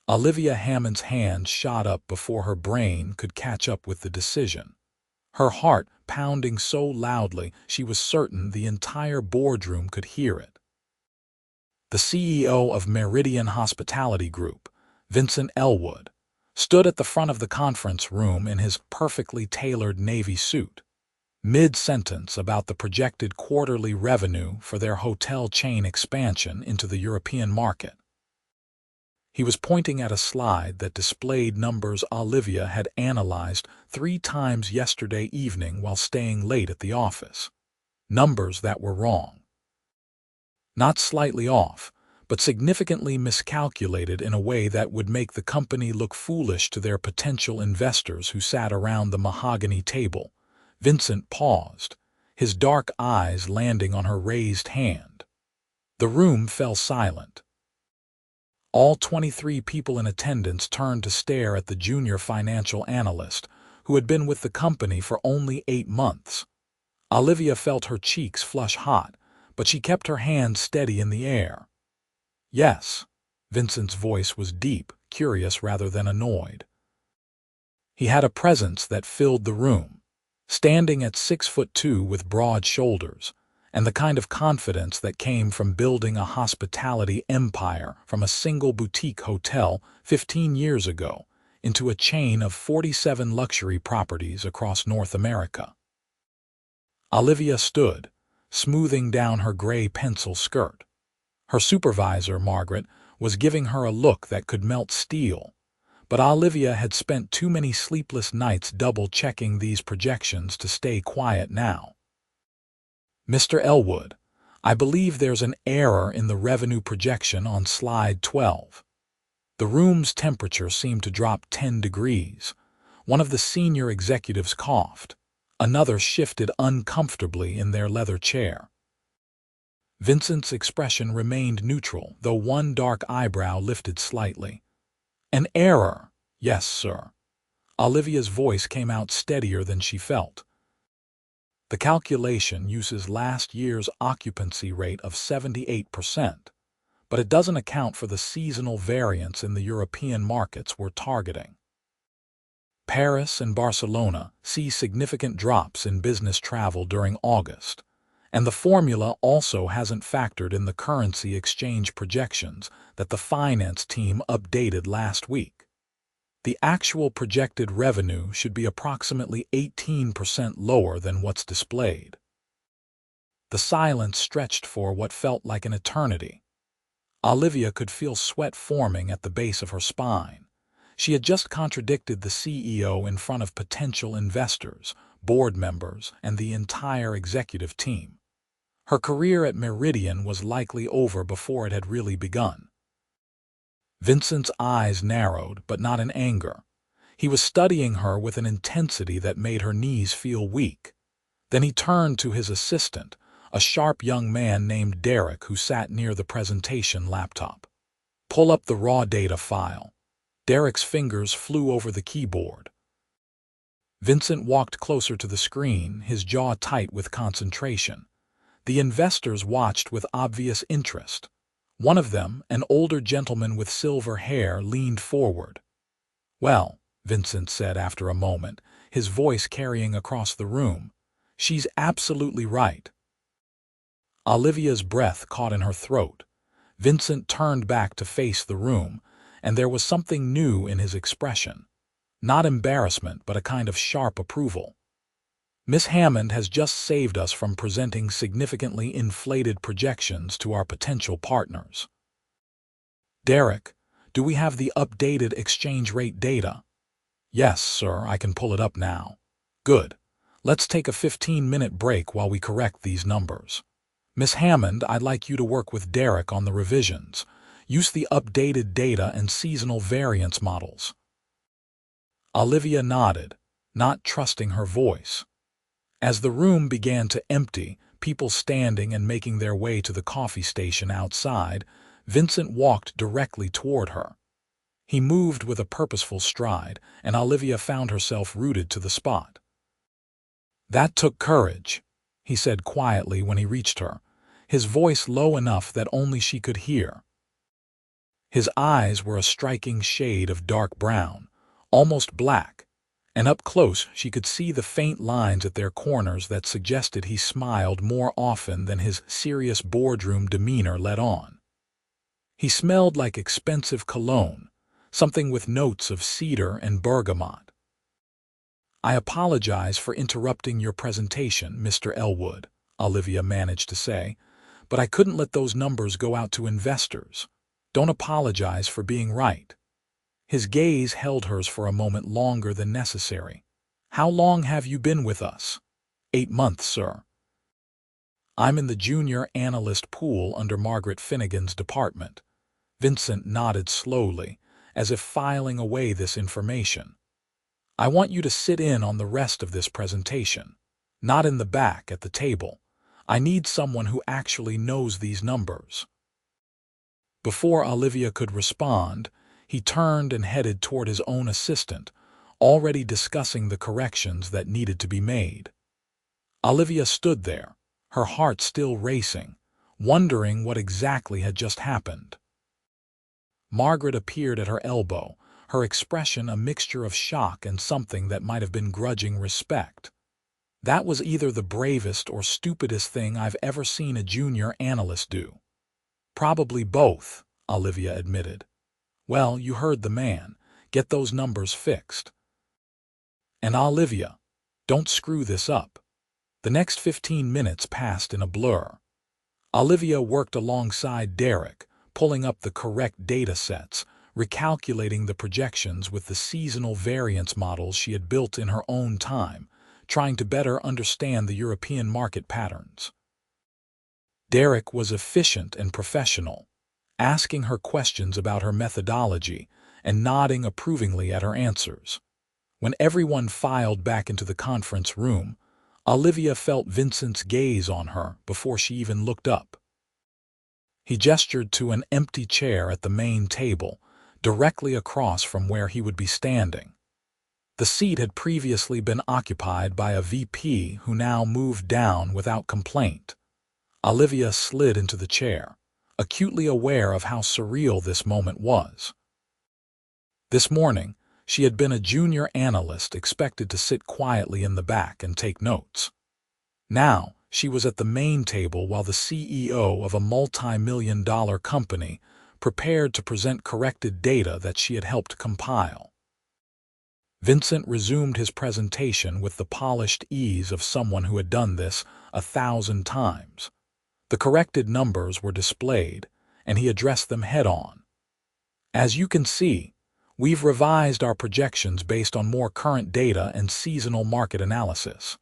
Olivia Hammond's hand shot up before her brain could catch up with the decision. Her heart pounding so loudly she was certain the entire boardroom could hear it. The CEO of Meridian Hospitality Group, Vincent Elwood, stood at the front of the conference room in his perfectly tailored navy suit, mid-sentence about the projected quarterly revenue for their hotel chain expansion into the European market. He was pointing at a slide that displayed numbers Olivia had analyzed 3 times yesterday evening while staying late at the office. Numbers that were wrong. Not slightly off, but significantly miscalculated in a way that would make the company look foolish to their potential investors who sat around the mahogany table. Vincent paused, his dark eyes landing on her raised hand. The room fell silent. All 23 people in attendance turned to stare at the junior financial analyst, who had been with the company for only 8 months. Olivia felt her cheeks flush hot, but she kept her hands steady in the air. Yes, Vincent's voice was deep, curious rather than annoyed. He had a presence that filled the room, standing at 6'2" with broad shoulders, and the kind of confidence that came from building a hospitality empire from a single boutique hotel 15 years ago into a chain of 47 luxury properties across North America. Olivia stood, smoothing down her gray pencil skirt. Her supervisor, Margaret, was giving her a look that could melt steel, but Olivia had spent too many sleepless nights double-checking these projections to stay quiet now. Mr. Elwood, I believe there's an error in the revenue projection on slide 12. The room's temperature seemed to drop 10 degrees. One of the senior executives coughed. Another shifted uncomfortably in their leather chair. Vincent's expression remained neutral, though one dark eyebrow lifted slightly. An error, yes, sir. Olivia's voice came out steadier than she felt. The calculation uses last year's occupancy rate of 78%, but it doesn't account for the seasonal variance in the European markets we're targeting. Paris and Barcelona see significant drops in business travel during August, and the formula also hasn't factored in the currency exchange projections that the finance team updated last week. The actual projected revenue should be approximately 18% lower than what's displayed. The silence stretched for what felt like an eternity. Olivia could feel sweat forming at the base of her spine. She had just contradicted the CEO in front of potential investors, board members, and the entire executive team. Her career at Meridian was likely over before it had really begun. Vincent's eyes narrowed, but not in anger. He was studying her with an intensity that made her knees feel weak. Then he turned to his assistant, a sharp young man named Derek who sat near the presentation laptop. Pull up the raw data file. Derek's fingers flew over the keyboard. Vincent walked closer to the screen, his jaw tight with concentration. The investors watched with obvious interest. One of them, an older gentleman with silver hair, leaned forward. "Well," Vincent said after a moment, his voice carrying across the room, "she's absolutely right." Olivia's breath caught in her throat. Vincent turned back to face the room, and there was something new in his expression. Not embarrassment, but a kind of sharp approval. "Miss Hammond has just saved us from presenting significantly inflated projections to our potential partners." "Derek, do we have the updated exchange rate data?" "Yes, sir, I can pull it up now." "Good. Let's take a 15-minute break while we correct these numbers. Miss Hammond, I'd like you to work with Derek on the revisions. Use the updated data and seasonal variance models." Olivia nodded, not trusting her voice. As the room began to empty, people standing and making their way to the coffee station outside, Vincent walked directly toward her. He moved with a purposeful stride, and Olivia found herself rooted to the spot. "That took courage," he said quietly when he reached her, his voice low enough that only she could hear. His eyes were a striking shade of dark brown, almost black, and up close she could see the faint lines at their corners that suggested he smiled more often than his serious boardroom demeanor let on. He smelled like expensive cologne, something with notes of cedar and bergamot. "I apologize for interrupting your presentation, Mr. Elwood," Olivia managed to say, "but I couldn't let those numbers go out to investors. Don't apologize for being right." His gaze held hers for a moment longer than necessary. "How long have you been with us?" "8 months, sir." "I'm in the junior analyst pool under Margaret Finnegan's department." Vincent nodded slowly, as if filing away this information. "I want you to sit in on the rest of this presentation, not in the back at the table. I need someone who actually knows these numbers." Before Olivia could respond, he turned and headed toward his own assistant, already discussing the corrections that needed to be made. Olivia stood there, her heart still racing, wondering what exactly had just happened. Margaret appeared at her elbow, her expression a mixture of shock and something that might have been grudging respect. "That was either the bravest or stupidest thing I've ever seen a junior analyst do." "Probably both," Olivia admitted. "Well, you heard the man. Get those numbers fixed." "And Olivia, don't screw this up." The next 15 minutes passed in a blur. Olivia worked alongside Derek, pulling up the correct data sets, recalculating the projections with the seasonal variance models she had built in her own time, trying to better understand the European market patterns. Derek was efficient and professional, asking her questions about her methodology and nodding approvingly at her answers. When everyone filed back into the conference room, Olivia felt Vincent's gaze on her before she even looked up. He gestured to an empty chair at the main table, directly across from where he would be standing. The seat had previously been occupied by a VP who now moved down without complaint. Olivia slid into the chair, acutely aware of how surreal this moment was. This morning, she had been a junior analyst expected to sit quietly in the back and take notes. Now, she was at the main table while the CEO of a multi-million-dollar company prepared to present corrected data that she had helped compile. Vincent resumed his presentation with the polished ease of someone who had done this 1,000 times. The corrected numbers were displayed, and he addressed them head-on. "As you can see, we've revised our projections based on more current data and seasonal market analysis.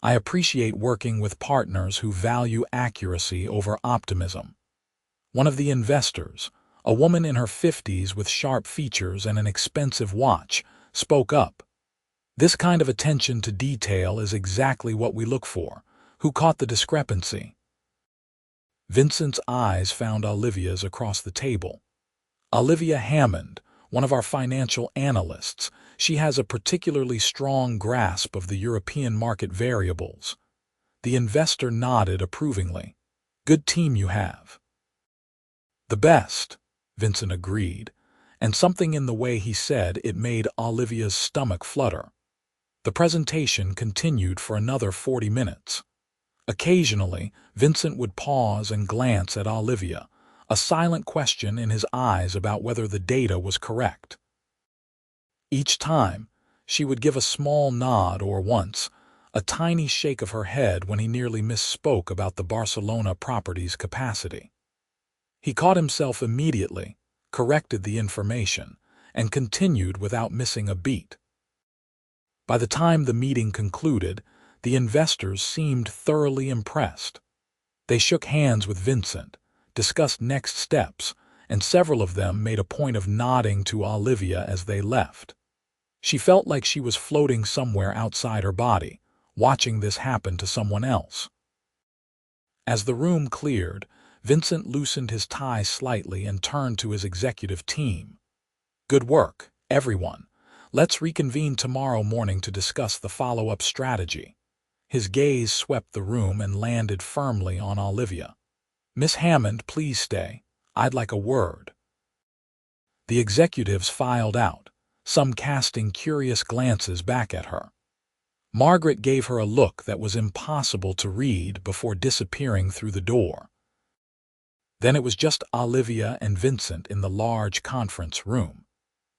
I appreciate working with partners who value accuracy over optimism." One of the investors, a woman in her 50s with sharp features and an expensive watch, spoke up. "This kind of attention to detail is exactly what we look for. Who caught the discrepancy?" Vincent's eyes found Olivia's across the table. "Olivia Hammond, one of our financial analysts. She has a particularly strong grasp of the European market variables." The investor nodded approvingly. "Good team you have." "The best," Vincent agreed, and something in the way he said it made Olivia's stomach flutter. The presentation continued for another 40 minutes. Occasionally, Vincent would pause and glance at Olivia, a silent question in his eyes about whether the data was correct. Each time, she would give a small nod or once, a tiny shake of her head when he nearly misspoke about the Barcelona property's capacity. He caught himself immediately, corrected the information, and continued without missing a beat. By the time the meeting concluded, the investors seemed thoroughly impressed. They shook hands with Vincent, discussed next steps, and several of them made a point of nodding to Olivia as they left. She felt like she was floating somewhere outside her body, watching this happen to someone else. As the room cleared, Vincent loosened his tie slightly and turned to his executive team. "Good work, everyone. Let's reconvene tomorrow morning to discuss the follow-up strategy." His gaze swept the room and landed firmly on Olivia. "Miss Hammond, please stay. I'd like a word." The executives filed out, some casting curious glances back at her. Margaret gave her a look that was impossible to read before disappearing through the door. Then it was just Olivia and Vincent in the large conference room,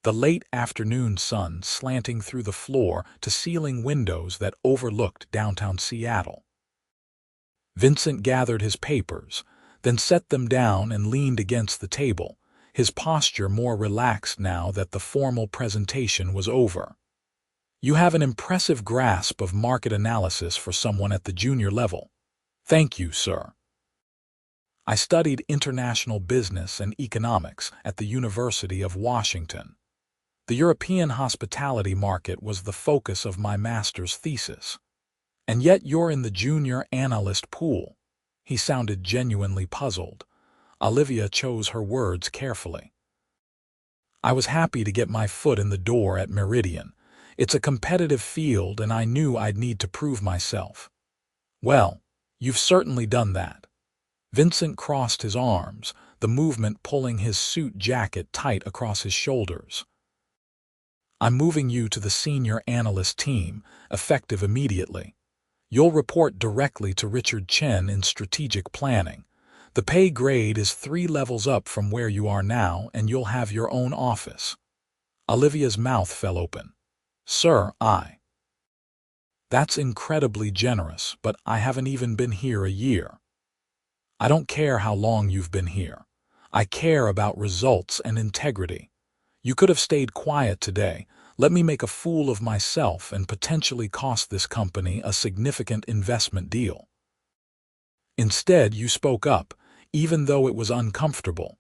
the late afternoon sun slanting through the floor-to-ceiling windows that overlooked downtown Seattle. Vincent gathered his papers, then set them down and leaned against the table, his posture more relaxed now that the formal presentation was over. "You have an impressive grasp of market analysis for someone at the junior level." "Thank you, sir. I studied international business and economics at the University of Washington. The European hospitality market was the focus of my master's thesis. And yet you're in the junior analyst pool." He sounded genuinely puzzled. Olivia chose her words carefully. "I was happy to get my foot in the door at Meridian. It's a competitive field and I knew I'd need to prove myself." "Well, you've certainly done that." Vincent crossed his arms, the movement pulling his suit jacket tight across his shoulders. "I'm moving you to the senior analyst team, effective immediately. You'll report directly to Richard Chen in strategic planning. The pay grade is 3 levels up from where you are now and you'll have your own office." Olivia's mouth fell open. "Sir, That's incredibly generous, but I haven't even been here a year." "I don't care how long you've been here. I care about results and integrity. You could have stayed quiet today. Let me make a fool of myself and potentially cost this company a significant investment deal. Instead, you spoke up, even though it was uncomfortable.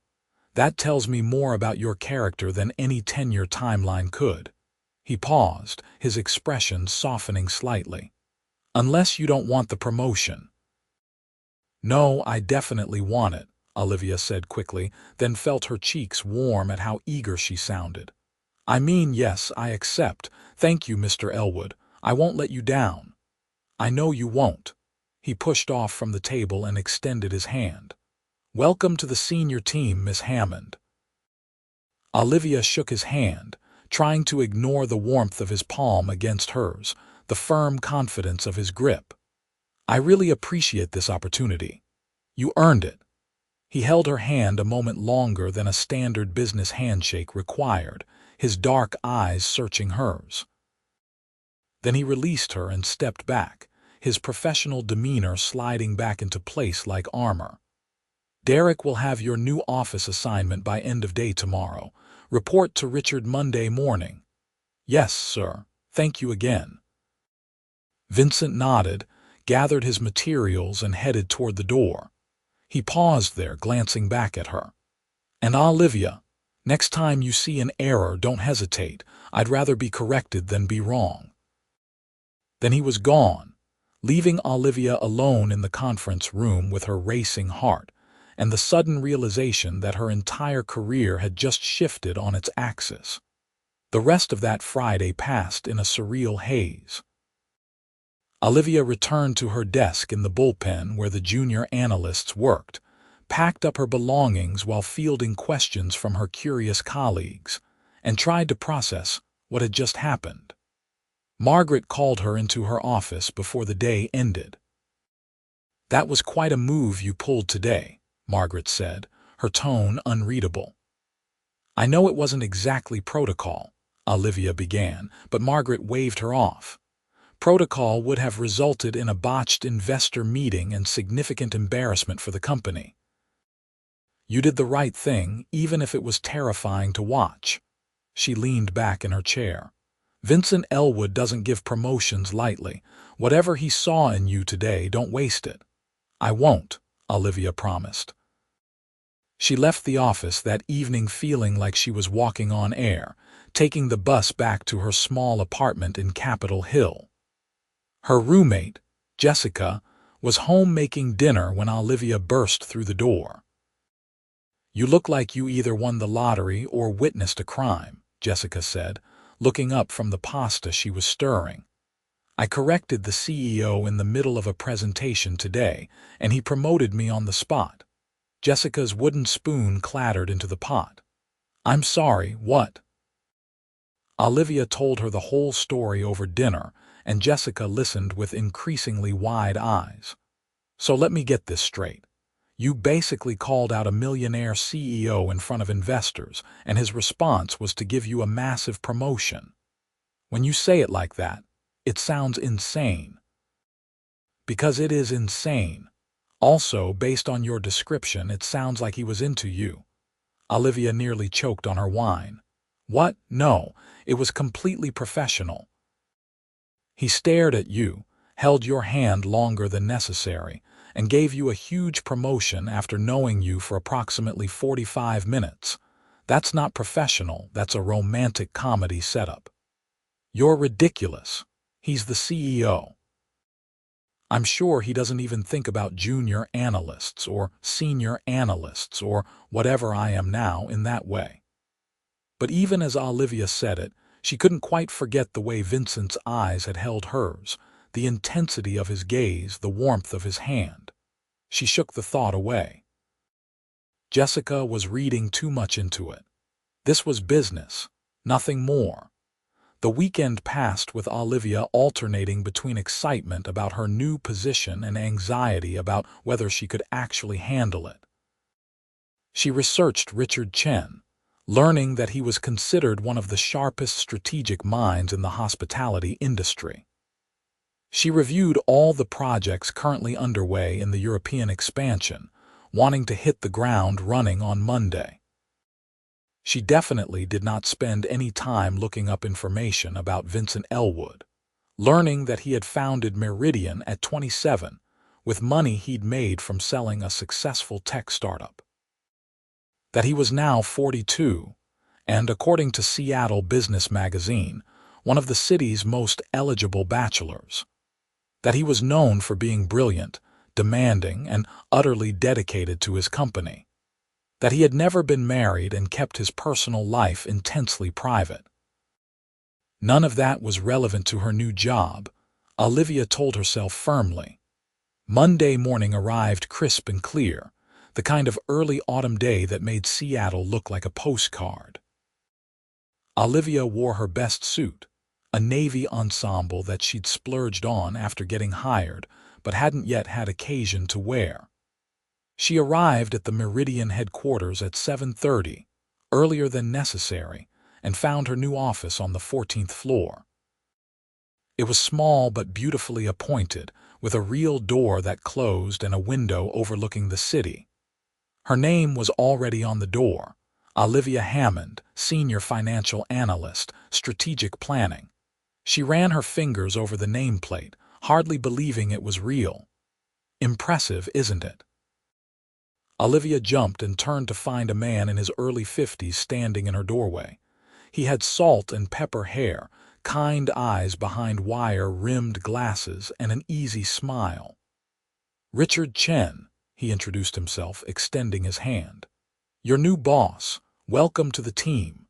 That tells me more about your character than any tenure timeline could." He paused, his expression softening slightly. "Unless you don't want the promotion." "No, I definitely want it," Olivia said quickly, then felt her cheeks warm at how eager she sounded. "I mean, yes, I accept. Thank you, Mr. Elwood. I won't let you down." "I know you won't." He pushed off from the table and extended his hand. "Welcome to the senior team, Miss Hammond." Olivia shook his hand, trying to ignore the warmth of his palm against hers, the firm confidence of his grip. "I really appreciate this opportunity. You earned it." He held her hand a moment longer than a standard business handshake required, his dark eyes searching hers. Then he released her and stepped back, his professional demeanor sliding back into place like armor. "Derek will have your new office assignment by end of day tomorrow. Report to Richard Monday morning." "Yes, sir. Thank you again." Vincent nodded, gathered his materials and headed toward the door. He paused there, glancing back at her. "And Olivia, next time you see an error, don't hesitate. I'd rather be corrected than be wrong." Then he was gone, leaving Olivia alone in the conference room with her racing heart and the sudden realization that her entire career had just shifted on its axis. The rest of that Friday passed in a surreal haze. Olivia returned to her desk in the bullpen where the junior analysts worked, packed up her belongings while fielding questions from her curious colleagues, and tried to process what had just happened. Margaret called her into her office before the day ended. "That was quite a move you pulled today," Margaret said, her tone unreadable. "I know it wasn't exactly protocol," Olivia began, but Margaret waved her off. "Protocol would have resulted in a botched investor meeting and significant embarrassment for the company. You did the right thing, even if it was terrifying to watch." She leaned back in her chair. "Vincent Elwood doesn't give promotions lightly. Whatever he saw in you today, don't waste it." "I won't," Olivia promised. She left the office that evening feeling like she was walking on air, taking the bus back to her small apartment in Capitol Hill. Her roommate, Jessica, was home making dinner when Olivia burst through the door. "You look like you either won the lottery or witnessed a crime," Jessica said, looking up from the pasta she was stirring. "I corrected the CEO in the middle of a presentation today, and he promoted me on the spot." Jessica's wooden spoon clattered into the pot. "I'm sorry, what?" Olivia told her the whole story over dinner, and Jessica listened with increasingly wide eyes. "So let me get this straight. You basically called out a millionaire CEO in front of investors, and his response was to give you a massive promotion. When you say it like that, it sounds insane." "Because it is insane. Also, based on your description, it sounds like he was into you." Olivia nearly choked on her wine. "What? No, it was completely professional. He stared at you, held your hand longer than necessary, and gave you a huge promotion after knowing you for approximately 45 minutes. That's not professional, that's a romantic comedy setup." "You're ridiculous. He's the CEO. I'm sure he doesn't even think about junior analysts or senior analysts or whatever I am now in that way." But even as Olivia said it, she couldn't quite forget the way Vincent's eyes had held hers, the intensity of his gaze, the warmth of his hand. She shook the thought away. Jessica was reading too much into it. This was business, nothing more. The weekend passed with Olivia alternating between excitement about her new position and anxiety about whether she could actually handle it. She researched Richard Chen, learning that he was considered one of the sharpest strategic minds in the hospitality industry. She reviewed all the projects currently underway in the European expansion, wanting to hit the ground running on Monday. She definitely did not spend any time looking up information about Vincent Elwood, learning that he had founded Meridian at 27 with money he'd made from selling a successful tech startup. That he was now 42, and according to Seattle Business Magazine, one of the city's most eligible bachelors. That he was known for being brilliant, demanding, and utterly dedicated to his company. That he had never been married and kept his personal life intensely private. None of that was relevant to her new job, Olivia told herself firmly. Monday morning arrived crisp and clear, the kind of early autumn day that made Seattle look like a postcard. Olivia wore her best suit, a navy ensemble that she'd splurged on after getting hired but hadn't yet had occasion to wear. She arrived at the Meridian headquarters at 7:30, earlier than necessary, and found her new office on the 14th floor. It was small but beautifully appointed, with a real door that closed and a window overlooking the city. Her name was already on the door, Olivia Hammond, Senior Financial Analyst, Strategic Planning. She ran her fingers over the nameplate, hardly believing it was real. Impressive, isn't it? Olivia jumped and turned to find a man in his early 50s standing in her doorway. He had salt and pepper hair, kind eyes behind wire-rimmed glasses, and an easy smile. "Richard Chen," he introduced himself, extending his hand. "Your new boss. Welcome to the team."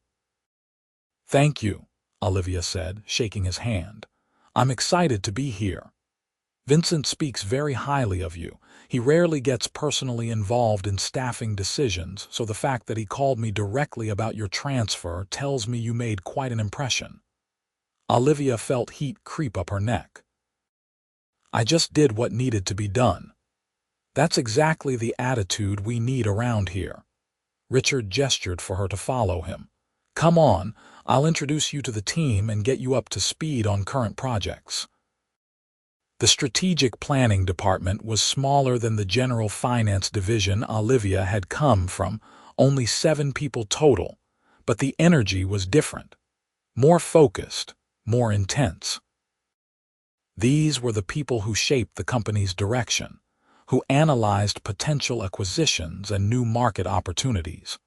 "Thank you," Olivia said, shaking his hand. "I'm excited to be here. Vincent speaks very highly of you. He rarely gets personally involved in staffing decisions, so the fact that he called me directly about your transfer tells me you made quite an impression." Olivia felt heat creep up her neck. "I just did what needed to be done." "That's exactly the attitude we need around here." Richard gestured for her to follow him. "Come on, I'll introduce you to the team and get you up to speed on current projects." The strategic planning department was smaller than the general finance division Olivia had come from, only 7 people total, but the energy was different. More focused, more intense. These were the people who shaped the company's direction, who analyzed potential acquisitions and new market opportunities.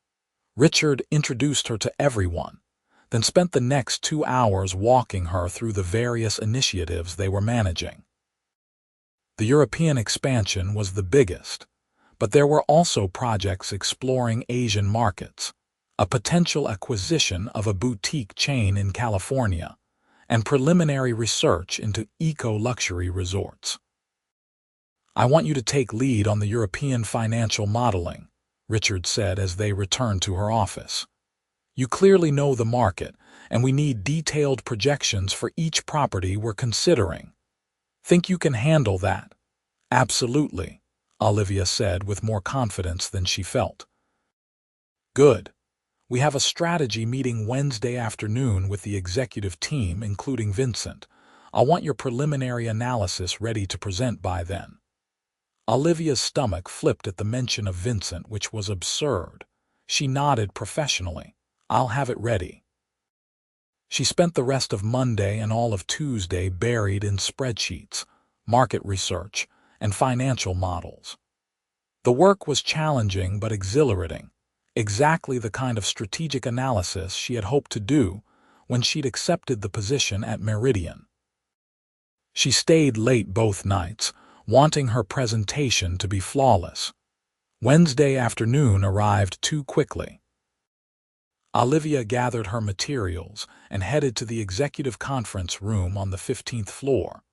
Richard introduced her to everyone, then spent the next 2 hours walking her through the various initiatives they were managing. The European expansion was the biggest, but there were also projects exploring Asian markets, a potential acquisition of a boutique chain in California, and preliminary research into eco-luxury resorts. "I want you to take lead on the European financial modeling," Richard said as they returned to her office. You clearly know the market, and we need detailed projections for each property we're considering. Think you can handle that? Absolutely, Olivia said with more confidence than she felt. Good. We have a strategy meeting Wednesday afternoon with the executive team, including Vincent. I'll want your preliminary analysis ready to present by then. Olivia's stomach flipped at the mention of Vincent, which was absurd. She nodded professionally. I'll have it ready. She spent the rest of Monday and all of Tuesday buried in spreadsheets, market research, and financial models. The work was challenging but exhilarating, exactly the kind of strategic analysis she had hoped to do when she'd accepted the position at Meridian. She stayed late both nights, wanting her presentation to be flawless. Wednesday afternoon arrived too quickly. Olivia gathered her materials and headed to the executive conference room on the 15th floor,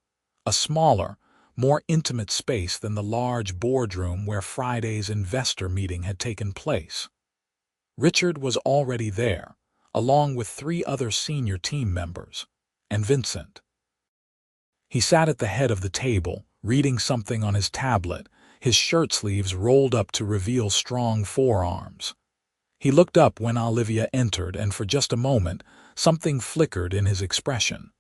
a smaller, more intimate space than the large boardroom where Friday's investor meeting had taken place. Richard was already there, along with 3 other senior team members, and Vincent. He sat at the head of the table, reading something on his tablet, his shirt sleeves rolled up to reveal strong forearms. He looked up when Olivia entered, and for just a moment, something flickered in his expression.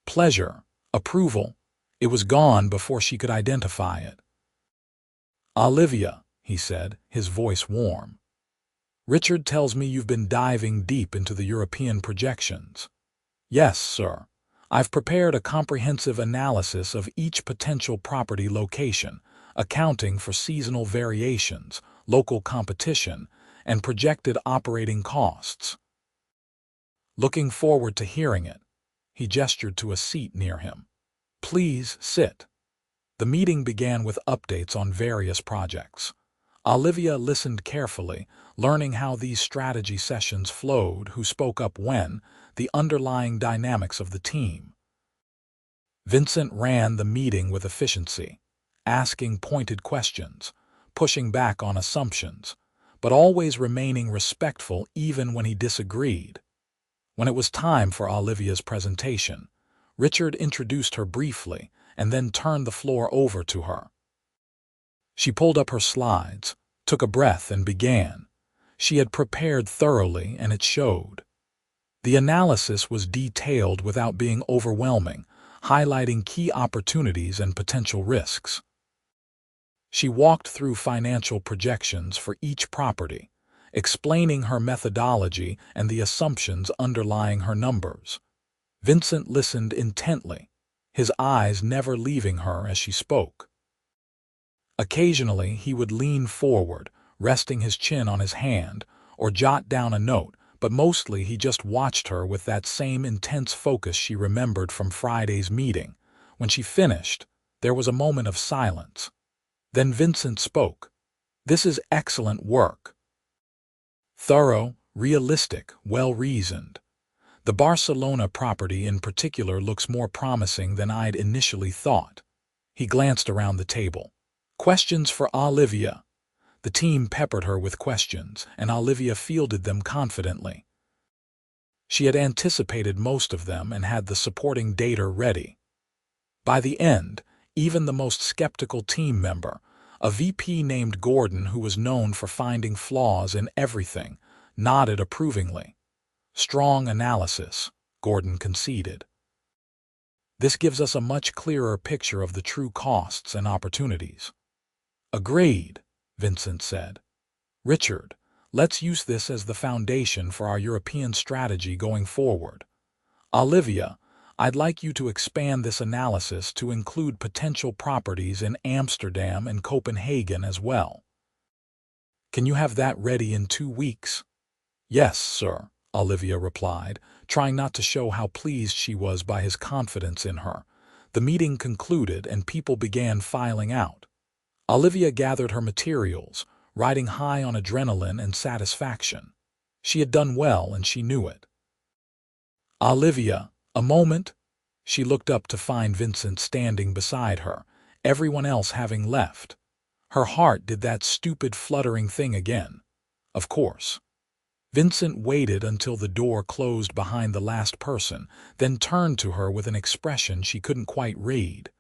Pleasure, approval. It was gone before she could identify it. Olivia, he said, his voice warm. Richard tells me you've been diving deep into the European projections. Yes, sir. I've prepared a comprehensive analysis of each potential property location, accounting for seasonal variations, local competition, and projected operating costs. Looking forward to hearing it, he gestured to a seat near him. Please sit. The meeting began with updates on various projects. Olivia listened carefully, learning how these strategy sessions flowed, who spoke up when, the underlying dynamics of the team. Vincent ran the meeting with efficiency, asking pointed questions, pushing back on assumptions, but always remaining respectful even when he disagreed. When it was time for Olivia's presentation, Richard introduced her briefly and then turned the floor over to her. She pulled up her slides, took a breath, and began. She had prepared thoroughly, and it showed. The analysis was detailed without being overwhelming, highlighting key opportunities and potential risks. She walked through financial projections for each property, explaining her methodology and the assumptions underlying her numbers. Vincent listened intently, his eyes never leaving her as she spoke. Occasionally, he would lean forward, resting his chin on his hand, or jot down a note, but mostly he just watched her with that same intense focus she remembered from Friday's meeting. When she finished, there was a moment of silence. Then Vincent spoke. This is excellent work. Thorough, realistic, well-reasoned. The Barcelona property in particular looks more promising than I'd initially thought. He glanced around the table. Questions for Olivia. The team peppered her with questions, and Olivia fielded them confidently. She had anticipated most of them and had the supporting data ready. By the end, even the most skeptical team member, a VP named Gordon who was known for finding flaws in everything, nodded approvingly. Strong analysis, Gordon conceded. This gives us a much clearer picture of the true costs and opportunities. Agreed, Vincent said. Richard, let's use this as the foundation for our European strategy going forward. Olivia, I'd like you to expand this analysis to include potential properties in Amsterdam and Copenhagen as well. Can you have that ready in 2 weeks? Yes, sir, Olivia replied, trying not to show how pleased she was by his confidence in her. The meeting concluded and people began filing out. Olivia gathered her materials, riding high on adrenaline and satisfaction. She had done well and she knew it. Olivia, a moment. She looked up to find Vincent standing beside her, everyone else having left. Her heart did that stupid fluttering thing again. Of course. Vincent waited until the door closed behind the last person, then turned to her with an expression she couldn't quite read.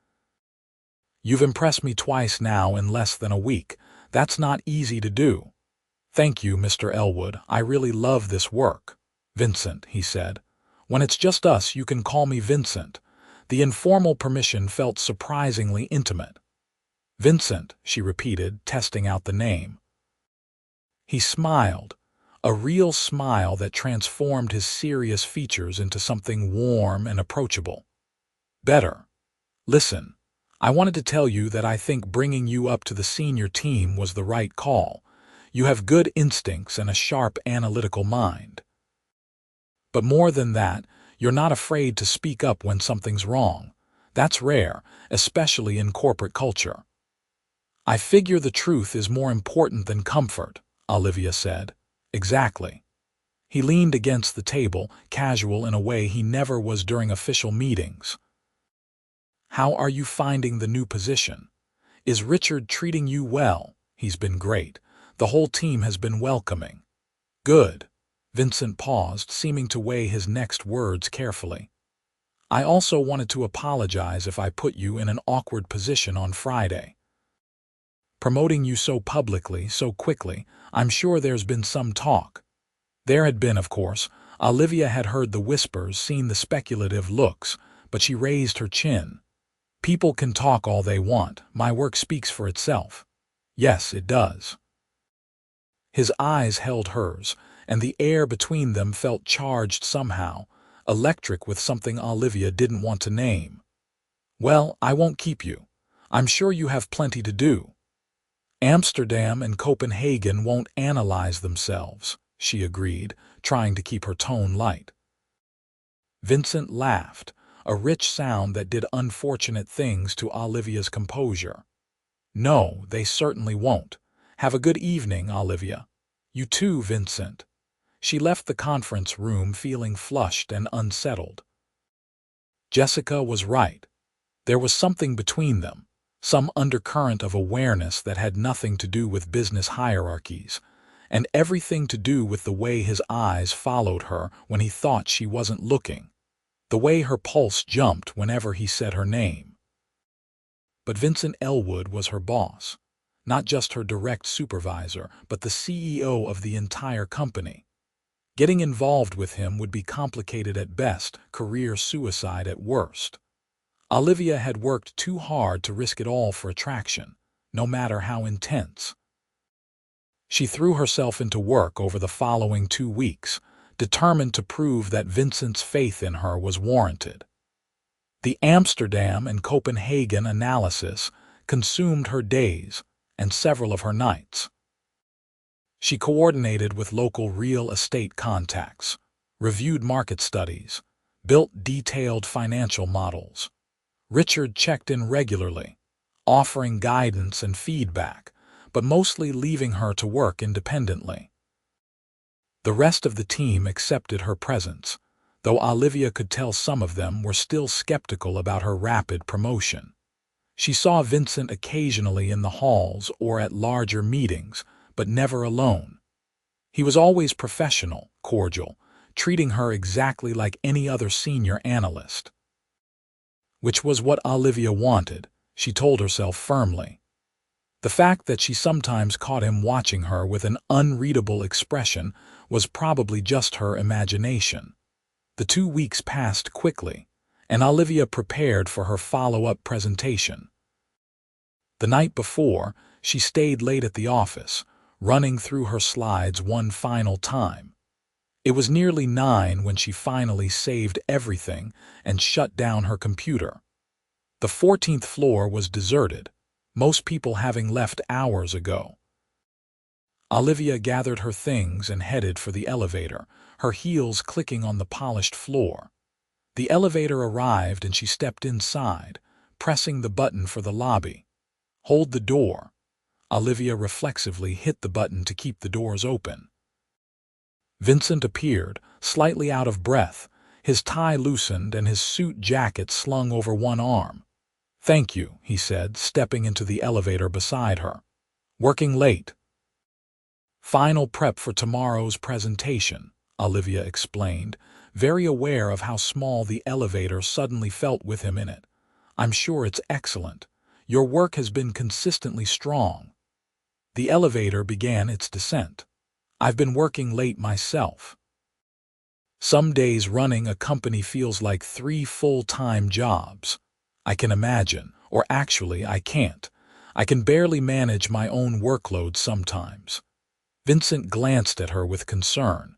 "You've impressed me twice now in less than a week. That's not easy to do." "Thank you, Mr. Elwood. I really love this work." "Vincent," he said. "When it's just us, you can call me Vincent." The informal permission felt surprisingly intimate. "Vincent," she repeated, testing out the name. He smiled, a real smile that transformed his serious features into something warm and approachable. "Better. Listen, I wanted to tell you that I think bringing you up to the senior team was the right call. You have good instincts and a sharp analytical mind. But more than that, you're not afraid to speak up when something's wrong. That's rare, especially in corporate culture." "I figure the truth is more important than comfort," Olivia said. "Exactly." He leaned against the table, casual in a way he never was during official meetings. "How are you finding the new position? Is Richard treating you well?" "He's been great. The whole team has been welcoming." "Good." Vincent paused, seeming to weigh his next words carefully. "I also wanted to apologize if I put you in an awkward position on Friday. Promoting you so publicly, so quickly, I'm sure there's been some talk." There had been, of course. Olivia had heard the whispers, seen the speculative looks, but she raised her chin. "People can talk all they want. My work speaks for itself." "Yes, it does." His eyes held hers, and the air between them felt charged somehow, electric with something Olivia didn't want to name. "Well, I won't keep you. I'm sure you have plenty to do." "Amsterdam and Copenhagen won't analyze themselves," she agreed, trying to keep her tone light. Vincent laughed, a rich sound that did unfortunate things to Olivia's composure. "No, they certainly won't. Have a good evening, Olivia." "You too, Vincent." She left the conference room feeling flushed and unsettled. Jessica was right. There was something between them, some undercurrent of awareness that had nothing to do with business hierarchies, and everything to do with the way his eyes followed her when he thought she wasn't looking, the way her pulse jumped whenever he said her name. But Vincent Elwood was her boss, not just her direct supervisor, but the CEO of the entire company. Getting involved with him would be complicated at best, career suicide at worst. Olivia had worked too hard to risk it all for attraction, no matter how intense. She threw herself into work over the following 2 weeks, determined to prove that Vincent's faith in her was warranted. The Amsterdam and Copenhagen analysis consumed her days and several of her nights. She coordinated with local real estate contacts, reviewed market studies, built detailed financial models. Richard checked in regularly, offering guidance and feedback, but mostly leaving her to work independently. The rest of the team accepted her presence, though Olivia could tell some of them were still skeptical about her rapid promotion. She saw Vincent occasionally in the halls or at larger meetings, but never alone. He was always professional, cordial, treating her exactly like any other senior analyst. Which was what Olivia wanted, she told herself firmly. The fact that she sometimes caught him watching her with an unreadable expression was probably just her imagination. The 2 weeks passed quickly, and Olivia prepared for her follow-up presentation. The night before, she stayed late at the office, running through her slides one final time. It was nearly 9 when she finally saved everything and shut down her computer. The 14th floor was deserted, most people having left hours ago. Olivia gathered her things and headed for the elevator, her heels clicking on the polished floor. The elevator arrived and she stepped inside, pressing the button for the lobby. "Hold the door." Olivia reflexively hit the button to keep the doors open. Vincent appeared, slightly out of breath, his tie loosened and his suit jacket slung over one arm. "Thank you," he said, stepping into the elevator beside her. Working late. Final prep for tomorrow's presentation, Olivia explained, very aware of how small the elevator suddenly felt with him in it. I'm sure it's excellent. Your work has been consistently strong. The elevator began its descent. I've been working late myself. Some days running a company feels like 3 full-time jobs. I can imagine, or actually I can't. I can barely manage my own workload sometimes. Vincent glanced at her with concern.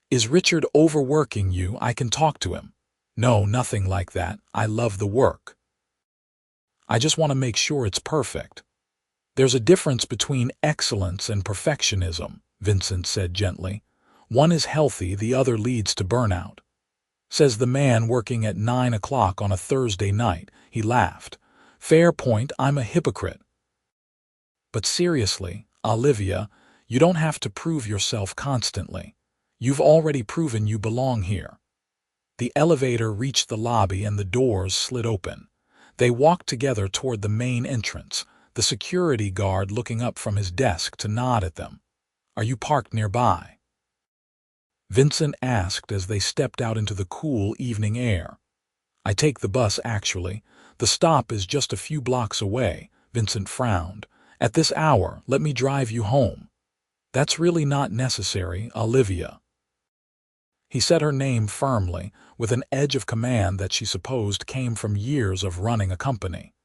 Is Richard overworking you? I can talk to him. No, nothing like that. I love the work. I just want to make sure it's perfect. There's a difference between excellence and perfectionism, Vincent said gently. One is healthy, the other leads to burnout. Says the man working at 9 o'clock on a Thursday night. He laughed. Fair point, I'm a hypocrite. But seriously, Olivia, you don't have to prove yourself constantly. You've already proven you belong here. The elevator reached the lobby and the doors slid open. They walked together toward the main entrance, the security guard looking up from his desk to nod at them. Are you parked nearby? Vincent asked as they stepped out into the cool evening air. I take the bus, actually. The stop is just a few blocks away, Vincent frowned. At this hour, let me drive you home. That's really not necessary, Olivia. He said her name firmly, with an edge of command that she supposed came from years of running a company.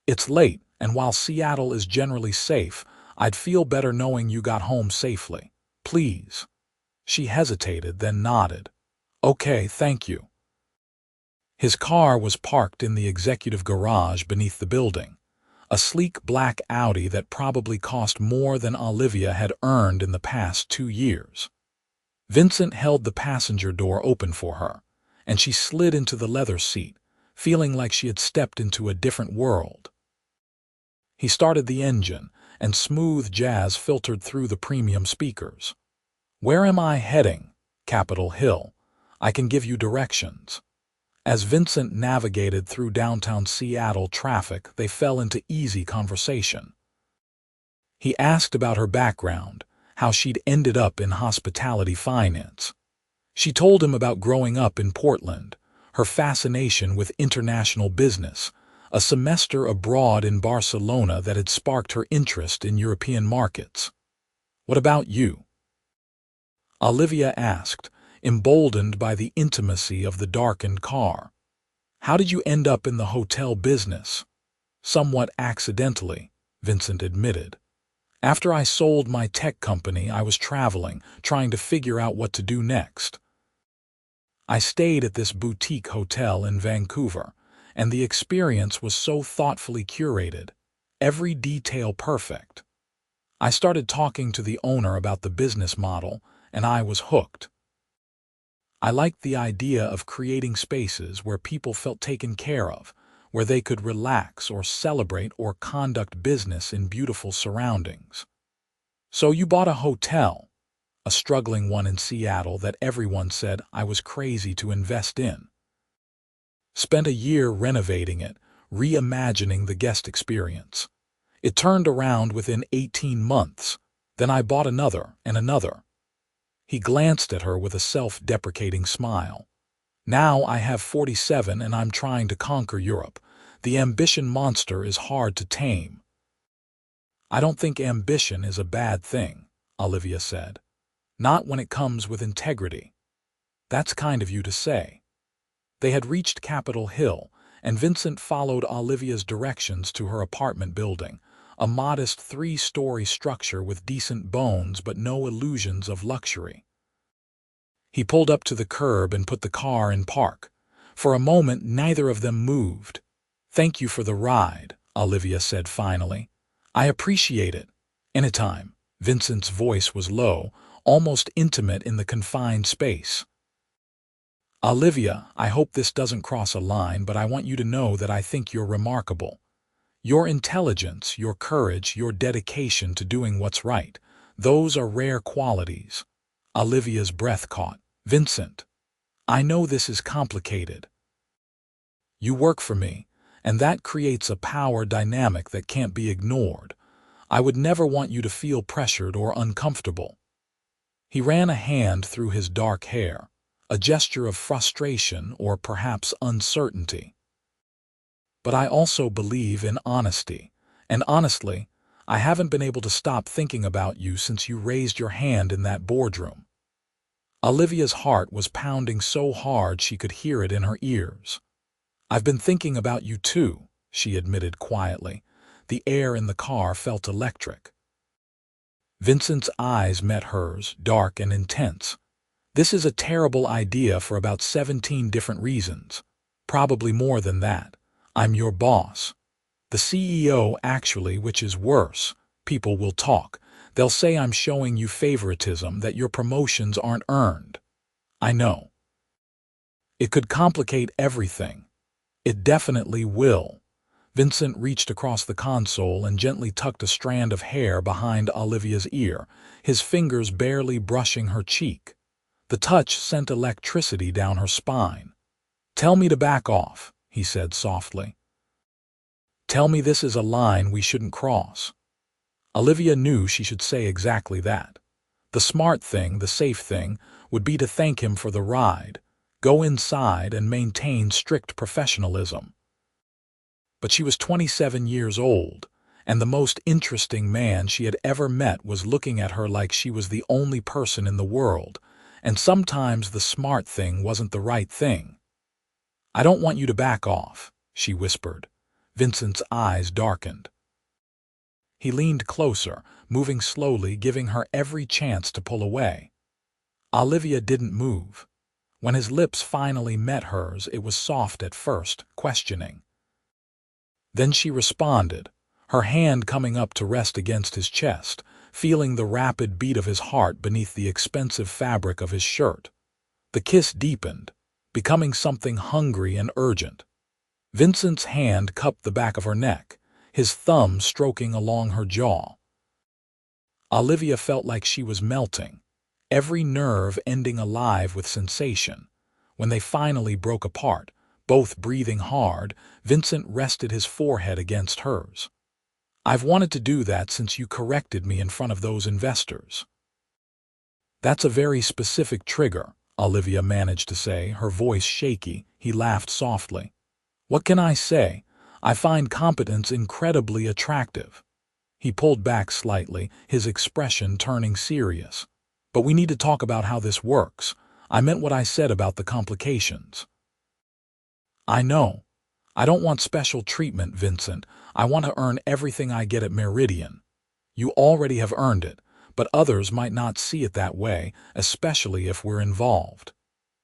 It's late, and while Seattle is generally safe, I'd feel better knowing you got home safely. Please. She hesitated, then nodded. Okay, thank you. His car was parked in the executive garage beneath the building, a sleek black Audi that probably cost more than Olivia had earned in the past 2 years. Vincent held the passenger door open for her, and she slid into the leather seat, feeling like she had stepped into a different world. He started the engine, and smooth jazz filtered through the premium speakers. Where am I heading? Capitol Hill. I can give you directions. As Vincent navigated through downtown Seattle traffic, they fell into easy conversation. He asked about her background, how she'd ended up in hospitality finance. She told him about growing up in Portland, her fascination with international business, a semester abroad in Barcelona that had sparked her interest in European markets. What about you? Olivia asked, emboldened by the intimacy of the darkened car. How did you end up in the hotel business? Somewhat accidentally, Vincent admitted. After I sold my tech company, I was traveling, trying to figure out what to do next. I stayed at this boutique hotel in Vancouver, and the experience was so thoughtfully curated, every detail perfect. I started talking to the owner about the business model, and I was hooked. I liked the idea of creating spaces where people felt taken care of, where they could relax or celebrate or conduct business in beautiful surroundings. So you bought a hotel, a struggling one in Seattle that everyone said I was crazy to invest in. Spent a year renovating it, reimagining the guest experience. It turned around within 18 months. Then I bought another and another. He glanced at her with a self-deprecating smile. Now I have 47 and I'm trying to conquer Europe. The ambition monster is hard to tame. I don't think ambition is a bad thing, Olivia said. Not when it comes with integrity. That's kind of you to say. They had reached Capitol Hill, and Vincent followed Olivia's directions to her apartment building, a modest 3-story structure with decent bones but no illusions of luxury. He pulled up to the curb and put the car in park. For a moment, neither of them moved. Thank you for the ride, Olivia said finally. I appreciate it. Anytime. Vincent's voice was low, almost intimate in the confined space. Olivia, I hope this doesn't cross a line, but I want you to know that I think you're remarkable. Your intelligence, your courage, your dedication to doing what's right, those are rare qualities. Olivia's breath caught. Vincent, I know this is complicated. You work for me, and that creates a power dynamic that can't be ignored. I would never want you to feel pressured or uncomfortable." He ran a hand through his dark hair, a gesture of frustration or perhaps uncertainty. "But I also believe in honesty, and honestly, I haven't been able to stop thinking about you since you raised your hand in that boardroom." Olivia's heart was pounding so hard she could hear it in her ears. "I've been thinking about you too," she admitted quietly. The air in the car felt electric. Vincent's eyes met hers, dark and intense. "This is a terrible idea for about 17 different reasons. Probably more than that. I'm your boss. The CEO, actually, which is worse. People will talk. They'll say I'm showing you favoritism, that your promotions aren't earned. I know. It could complicate everything. It definitely will." Vincent reached across the console and gently tucked a strand of hair behind Olivia's ear, his fingers barely brushing her cheek. The touch sent electricity down her spine. "Tell me to back off," he said softly. "Tell me this is a line we shouldn't cross." Olivia knew she should say exactly that. The smart thing, the safe thing, would be to thank him for the ride, go inside and maintain strict professionalism. But she was 27 years old, and the most interesting man she had ever met was looking at her like she was the only person in the world, and sometimes the smart thing wasn't the right thing. "I don't want you to back off," she whispered. Vincent's eyes darkened. He leaned closer, moving slowly, giving her every chance to pull away. Olivia didn't move. When his lips finally met hers, it was soft at first, questioning. Then she responded, her hand coming up to rest against his chest, feeling the rapid beat of his heart beneath the expensive fabric of his shirt. The kiss deepened, becoming something hungry and urgent. Vincent's hand cupped the back of her neck, his thumb stroking along her jaw. Olivia felt like she was melting, every nerve ending alive with sensation. When they finally broke apart, both breathing hard, Vincent rested his forehead against hers. "I've wanted to do that since you corrected me in front of those investors." "That's a very specific trigger," Olivia managed to say, her voice shaky. He laughed softly. "What can I say? I find competence incredibly attractive." He pulled back slightly, his expression turning serious. "But we need to talk about how this works. I meant what I said about the complications." "I know. I don't want special treatment, Vincent. I want to earn everything I get at Meridian. You already have earned it, but others might not see it that way, especially if we're involved."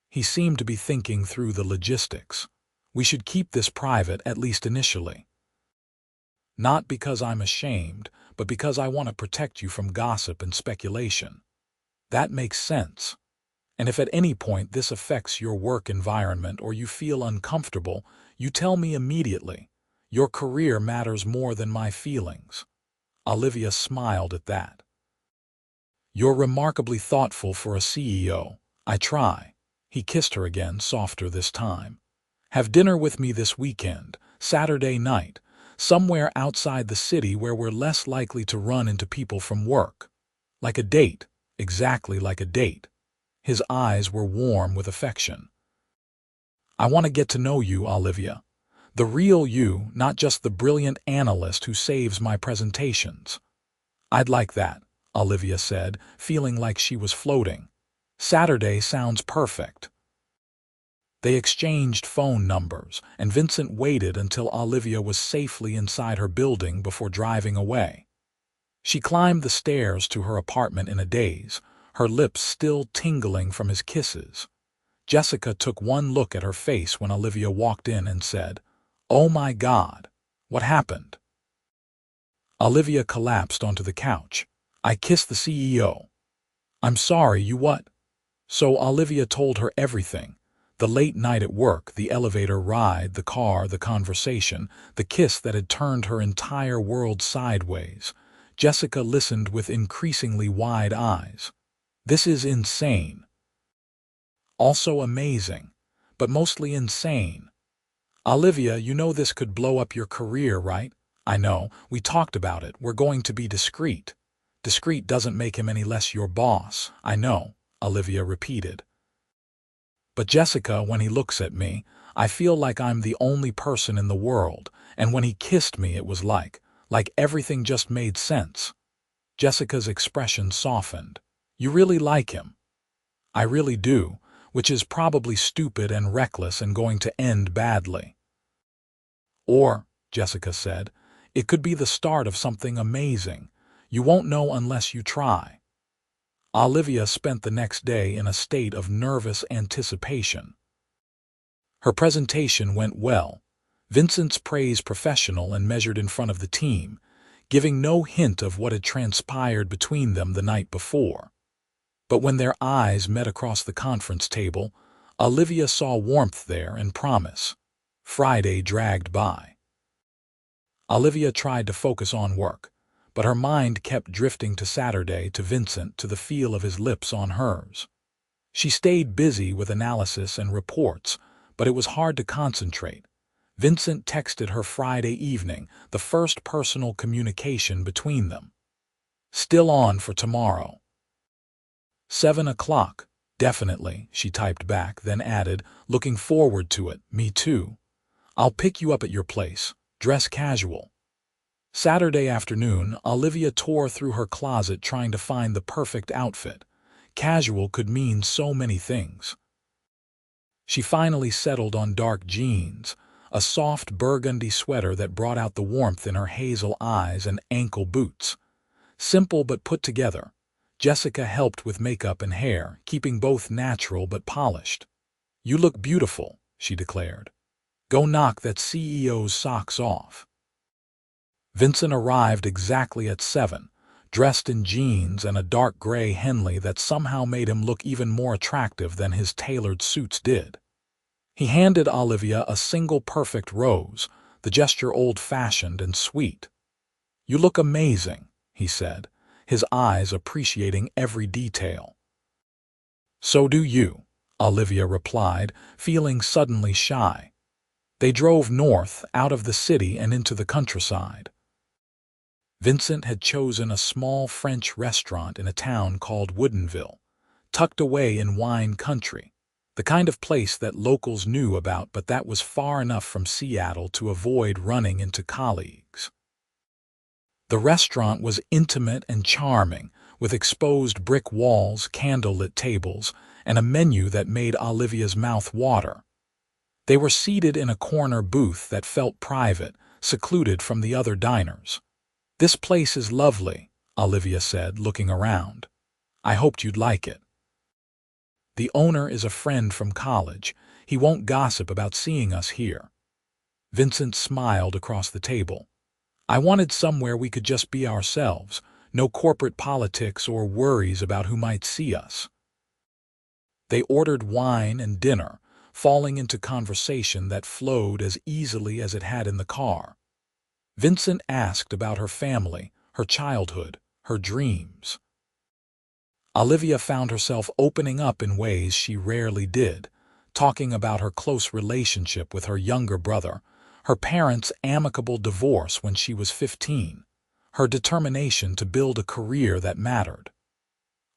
He seemed to be thinking through the logistics. "We should keep this private, at least initially. Not because I'm ashamed, but because I want to protect you from gossip and speculation." "That makes sense. And if at any point this affects your work environment or you feel uncomfortable, you tell me immediately. Your career matters more than my feelings." Olivia smiled at that. "You're remarkably thoughtful for a CEO. I try." He kissed her again, softer this time. "Have dinner with me this weekend, Saturday night, somewhere outside the city where we're less likely to run into people from work. Like a date, exactly like a date." His eyes were warm with affection. "I want to get to know you, Olivia. The real you, not just the brilliant analyst who saves my presentations." "I'd like that," Olivia said, feeling like she was floating. "Saturday sounds perfect." They exchanged phone numbers, and Vincent waited until Olivia was safely inside her building before driving away. She climbed the stairs to her apartment in a daze, her lips still tingling from his kisses. Jessica took one look at her face when Olivia walked in and said, "Oh my God, what happened?" Olivia collapsed onto the couch. "I kissed the CEO." "I'm sorry, you what?" So Olivia told her everything. The late night at work, the elevator ride, the car, the conversation, the kiss that had turned her entire world sideways. Jessica listened with increasingly wide eyes. "This is insane." "Also amazing, but mostly insane." "Olivia, you know this could blow up your career, right?" I know, we talked about it. We're going to be discreet. Discreet doesn't make him any less your boss. I know, Olivia repeated. But Jessica, when he looks at me, I feel like I'm the only person in the world, and when he kissed me it was like everything just made sense. Jessica's expression softened. You really like him? I really do, which is probably stupid and reckless and going to end badly. Or, Jessica said, it could be the start of something amazing. You won't know unless you try. Olivia spent the next day in a state of nervous anticipation. Her presentation went well. Vincent's praise professional and measured in front of the team, giving no hint of what had transpired between them the night before. But when their eyes met across the conference table, Olivia saw warmth there and promise. Friday dragged by. Olivia tried to focus on work, but her mind kept drifting to Saturday, to Vincent, to the feel of his lips on hers. She stayed busy with analysis and reports, but it was hard to concentrate. Vincent texted her Friday evening, the first personal communication between them. Still on for tomorrow. 7 o'clock. Definitely, she typed back, then added, looking forward to it. Me too. I'll pick you up at your place. Dress casual. Saturday afternoon, Olivia tore through her closet trying to find the perfect outfit. Casual could mean so many things. She finally settled on dark jeans, a soft burgundy sweater that brought out the warmth in her hazel eyes, and ankle boots. Simple but put together. Jessica helped with makeup and hair, keeping both natural but polished. You look beautiful, she declared. Go knock that CEO's socks off. Vincent arrived exactly at 7, dressed in jeans and a dark gray Henley that somehow made him look even more attractive than his tailored suits did. He handed Olivia a single perfect rose, the gesture old-fashioned and sweet. You look amazing, he said, his eyes appreciating every detail. So do you, Olivia replied, feeling suddenly shy. They drove north, out of the city and into the countryside. Vincent had chosen a small French restaurant in a town called Woodinville, tucked away in wine country, the kind of place that locals knew about but that was far enough from Seattle to avoid running into colleagues. The restaurant was intimate and charming, with exposed brick walls, candlelit tables, and a menu that made Olivia's mouth water. They were seated in a corner booth that felt private, secluded from the other diners. This place is lovely, Olivia said, looking around. I hoped you'd like it. The owner is a friend from college. He won't gossip about seeing us here. Vincent smiled across the table. I wanted somewhere we could just be ourselves, no corporate politics or worries about who might see us. They ordered wine and dinner, falling into conversation that flowed as easily as it had in the car. Vincent asked about her family, her childhood, her dreams. Olivia found herself opening up in ways she rarely did, talking about her close relationship with her younger brother, her parents' amicable divorce when she was 15, her determination to build a career that mattered.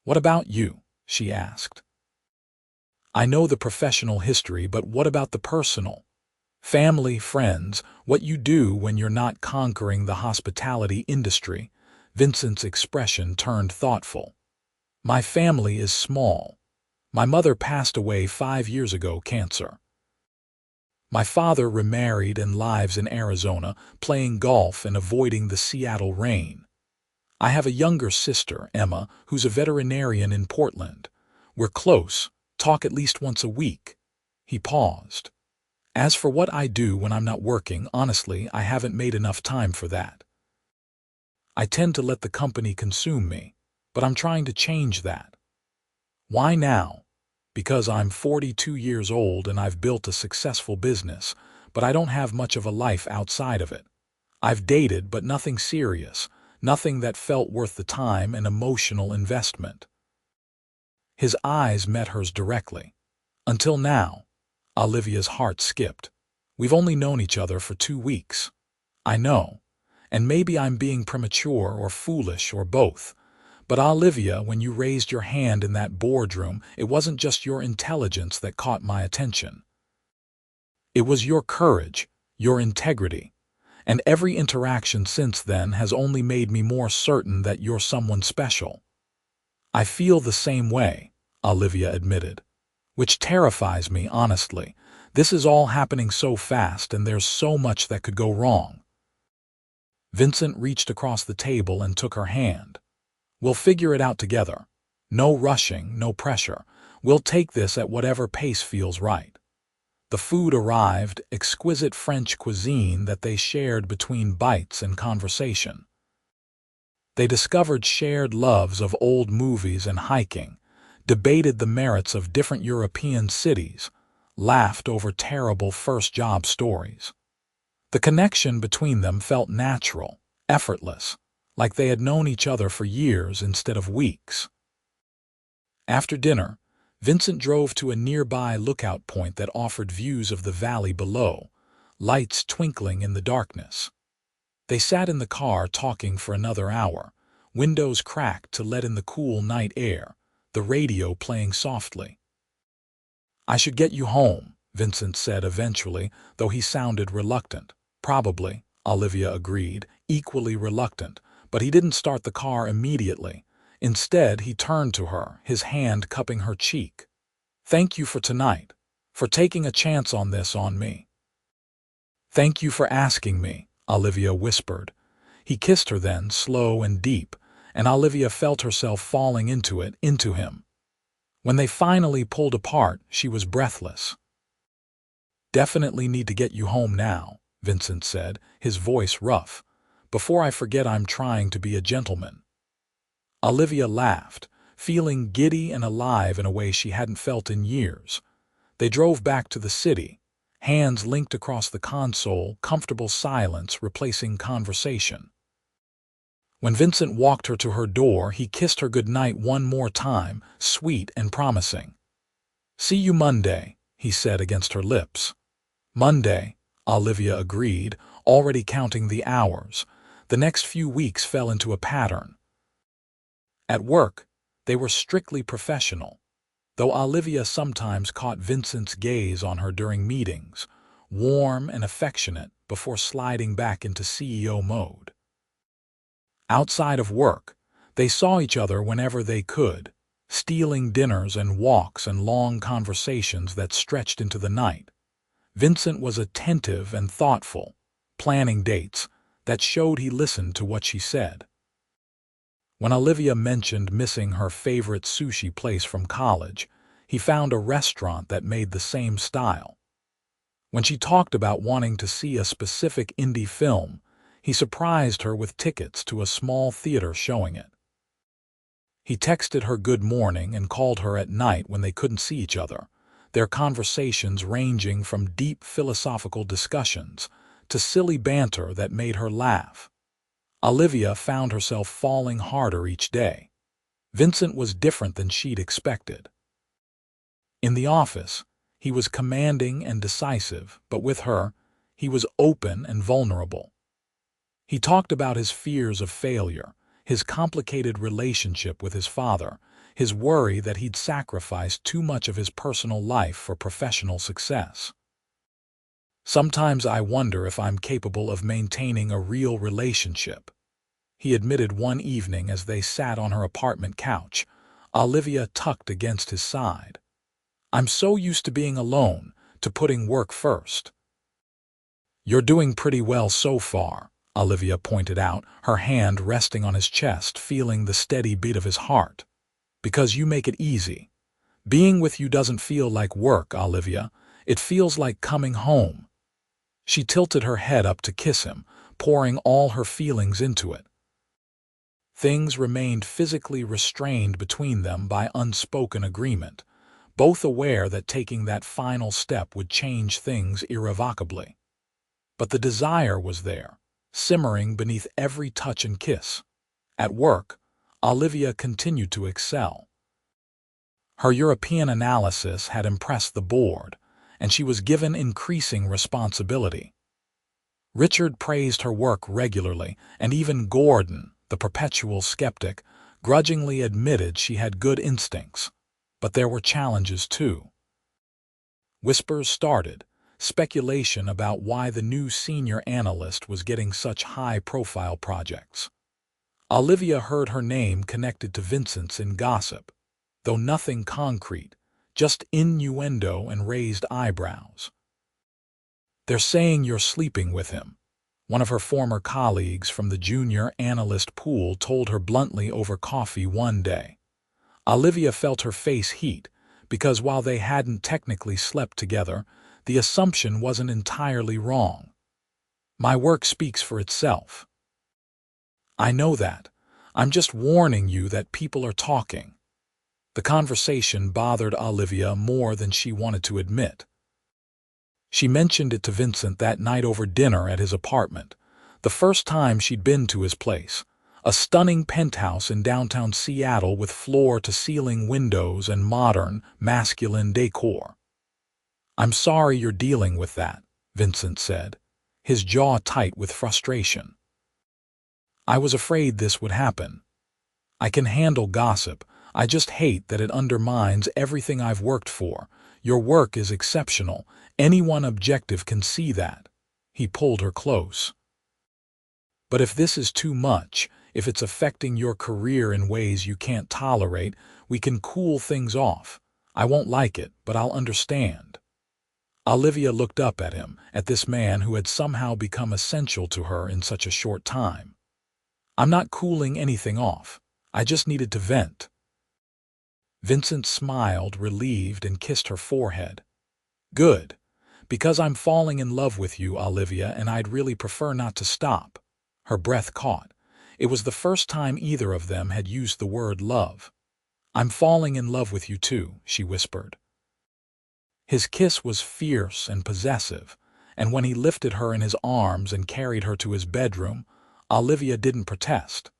What about you? She asked. I know the professional history, but what about the personal? Family, friends, what you do when you're not conquering the hospitality industry. Vincent's expression turned thoughtful. My family is small. My mother passed away 5 years ago, cancer. My father remarried and lives in Arizona, playing golf and avoiding the Seattle rain. I have a younger sister, Emma, who's a veterinarian in Portland. We're close, talk at least once a week. He paused. As for what I do when I'm not working, honestly, I haven't made enough time for that. I tend to let the company consume me, but I'm trying to change that. Why now? Because I'm 42 years old and I've built a successful business, but I don't have much of a life outside of it. I've dated, but nothing serious, nothing that felt worth the time and emotional investment. His eyes met hers directly. Until now. Olivia's heart skipped. We've only known each other for 2 weeks. I know. And maybe I'm being premature or foolish or both. But Olivia, when you raised your hand in that boardroom, it wasn't just your intelligence that caught my attention. It was your courage, your integrity. And every interaction since then has only made me more certain that you're someone special. I feel the same way, Olivia admitted. Which terrifies me, honestly. This is all happening so fast and there's so much that could go wrong. Vincent reached across the table and took her hand. We'll figure it out together. No rushing, no pressure. We'll take this at whatever pace feels right. The food arrived, exquisite French cuisine that they shared between bites and conversation. They discovered shared loves of old movies and hiking, debated the merits of different European cities, laughed over terrible first job stories. The connection between them felt natural, effortless, like they had known each other for years instead of weeks. After dinner, Vincent drove to a nearby lookout point that offered views of the valley below, lights twinkling in the darkness. They sat in the car talking for another hour, windows cracked to let in the cool night air, the radio playing softly. "I should get you home," Vincent said eventually, though he sounded reluctant. "Probably," Olivia agreed, equally reluctant, but he didn't start the car immediately. Instead, he turned to her, his hand cupping her cheek. "Thank you for tonight, for taking a chance on this on me." "Thank you for asking me," Olivia whispered. He kissed her then, slow and deep, and Olivia felt herself falling into him. When they finally pulled apart, she was breathless. "Definitely need to get you home now," Vincent said, his voice rough. "Before I forget, I'm trying to be a gentleman." Olivia laughed, feeling giddy and alive in a way she hadn't felt in years. They drove back to the city, hands linked across the console, comfortable silence replacing conversation. When Vincent walked her to her door, he kissed her goodnight one more time, sweet and promising. "See you Monday," he said against her lips. "Monday," Olivia agreed, already counting the hours. The next few weeks fell into a pattern. At work, they were strictly professional, though Olivia sometimes caught Vincent's gaze on her during meetings, warm and affectionate before sliding back into CEO mode. Outside of work, they saw each other whenever they could, stealing dinners and walks and long conversations that stretched into the night. Vincent was attentive and thoughtful, planning dates that showed he listened to what she said. When Olivia mentioned missing her favorite sushi place from college, he found a restaurant that made the same style. When she talked about wanting to see a specific indie film, he surprised her with tickets to a small theater showing it. He texted her good morning and called her at night when they couldn't see each other, their conversations ranging from deep philosophical discussions to silly banter that made her laugh. Olivia found herself falling harder each day. Vincent was different than she'd expected. In the office, he was commanding and decisive, but with her, he was open and vulnerable. He talked about his fears of failure, his complicated relationship with his father, his worry that he'd sacrificed too much of his personal life for professional success. "Sometimes I wonder if I'm capable of maintaining a real relationship," he admitted one evening as they sat on her apartment couch, Olivia tucked against his side. "I'm so used to being alone, to putting work first." "You're doing pretty well so far," Olivia pointed out, her hand resting on his chest, feeling the steady beat of his heart. "Because you make it easy. Being with you doesn't feel like work, Olivia. It feels like coming home." She tilted her head up to kiss him, pouring all her feelings into it. Things remained physically restrained between them by unspoken agreement, both aware that taking that final step would change things irrevocably. But the desire was there, simmering beneath every touch and kiss. At work, Olivia continued to excel. Her European analysis had impressed the board, and she was given increasing responsibility. Richard praised her work regularly, and even Gordon, the perpetual skeptic, grudgingly admitted she had good instincts. But there were challenges too. Whispers started, speculation about why the new senior analyst was getting such high-profile projects. Olivia heard her name connected to Vincent's in gossip, though nothing concrete, just innuendo and raised eyebrows. "They're saying you're sleeping with him," one of her former colleagues from the junior analyst pool told her bluntly over coffee one day. Olivia felt her face heat, because while they hadn't technically slept together, the assumption wasn't entirely wrong. "My work speaks for itself." "I know that. I'm just warning you that people are talking." The conversation bothered Olivia more than she wanted to admit. She mentioned it to Vincent that night over dinner at his apartment, the first time she'd been to his place, a stunning penthouse in downtown Seattle with floor-to-ceiling windows and modern, masculine decor. "I'm sorry you're dealing with that," Vincent said, his jaw tight with frustration. "I was afraid this would happen. I can handle gossip. I just hate that it undermines everything I've worked for. Your work is exceptional. Anyone objective can see that." He pulled her close. "But if this is too much, if it's affecting your career in ways you can't tolerate, we can cool things off. I won't like it, but I'll understand." Olivia looked up at him, at this man who had somehow become essential to her in such a short time. "I'm not cooling anything off. I just needed to vent." Vincent smiled, relieved, and kissed her forehead. "Good. Because I'm falling in love with you, Olivia, and I'd really prefer not to stop." Her breath caught. It was the first time either of them had used the word love. "I'm falling in love with you too," she whispered. His kiss was fierce and possessive, and when he lifted her in his arms and carried her to his bedroom, Olivia didn't protest.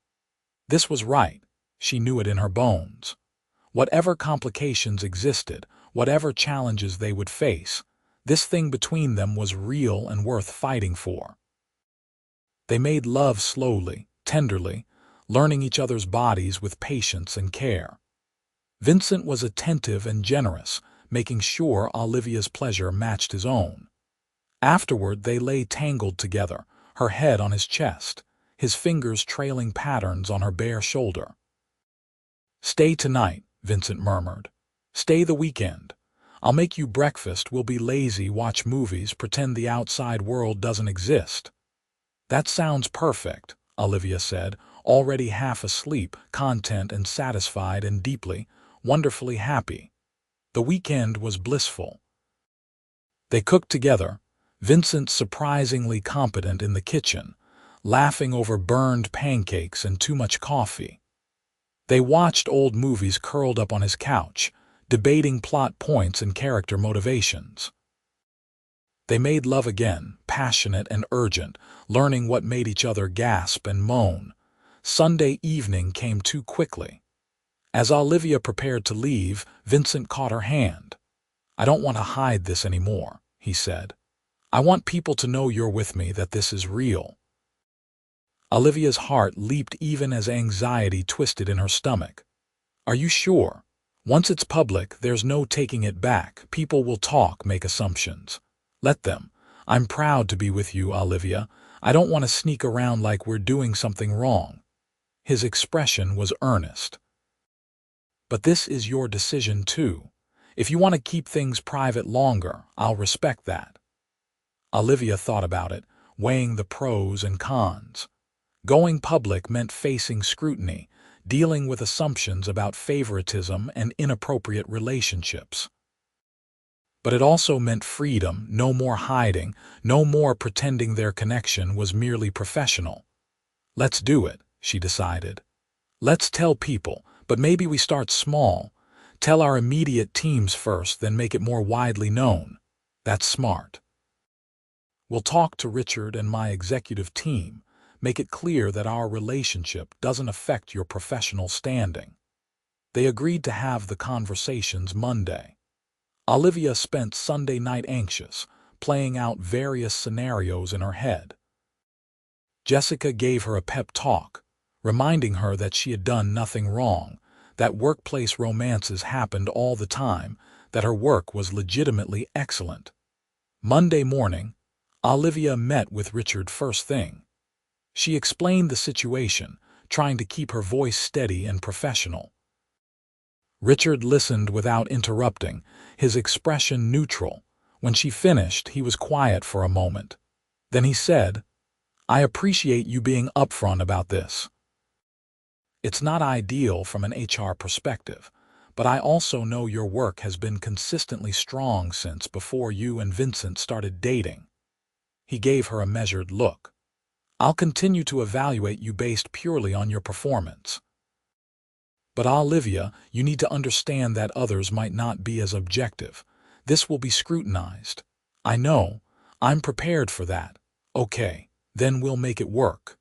This was right. She knew it in her bones. Whatever complications existed, whatever challenges they would face, this thing between them was real and worth fighting for. They made love slowly, tenderly, learning each other's bodies with patience and care. Vincent was attentive and generous, making sure Olivia's pleasure matched his own. Afterward, they lay tangled together, her head on his chest, his fingers trailing patterns on her bare shoulder. "Stay tonight," Vincent murmured. "Stay the weekend. I'll make you breakfast, we'll be lazy, watch movies, pretend the outside world doesn't exist." "That sounds perfect," Olivia said, already half asleep, content and satisfied and deeply, wonderfully happy. The weekend was blissful. They cooked together, Vincent surprisingly competent in the kitchen, laughing over burned pancakes and too much coffee. They watched old movies curled up on his couch, debating plot points and character motivations. They made love again, passionate and urgent, learning what made each other gasp and moan. Sunday evening came too quickly. As Olivia prepared to leave, Vincent caught her hand. "I don't want to hide this anymore," he said. "I want people to know you're with me, that this is real." Olivia's heart leaped even as anxiety twisted in her stomach. "Are you sure? Once it's public, there's no taking it back. People will talk, make assumptions. Let them. I'm proud to be with you, Olivia. I don't want to sneak around like we're doing something wrong." His expression was earnest. "But this is your decision too. If you want to keep things private longer, I'll respect that." Olivia thought about it, weighing the pros and cons. Going public meant facing scrutiny, dealing with assumptions about favoritism and inappropriate relationships. But it also meant freedom, no more hiding, no more pretending their connection was merely professional. "Let's do it," she decided. "Let's tell people, but maybe we start small. Tell our immediate teams first, then make it more widely known. That's smart. We'll talk to Richard and my executive team. Make it clear that our relationship doesn't affect your professional standing." They agreed to have the conversations Monday. Olivia spent Sunday night anxious, playing out various scenarios in her head. Jessica gave her a pep talk, reminding her that she had done nothing wrong, that workplace romances happened all the time, that her work was legitimately excellent. Monday morning, Olivia met with Richard first thing. She explained the situation, trying to keep her voice steady and professional. Richard listened without interrupting, his expression neutral. When she finished, he was quiet for a moment. Then he said, "I appreciate you being upfront about this. It's not ideal from an HR perspective, but I also know your work has been consistently strong since before you and Vincent started dating." He gave her a measured look. "I'll continue to evaluate you based purely on your performance. But Olivia, you need to understand that others might not be as objective. This will be scrutinized. I know. I'm prepared for that. Okay, then we'll make it work."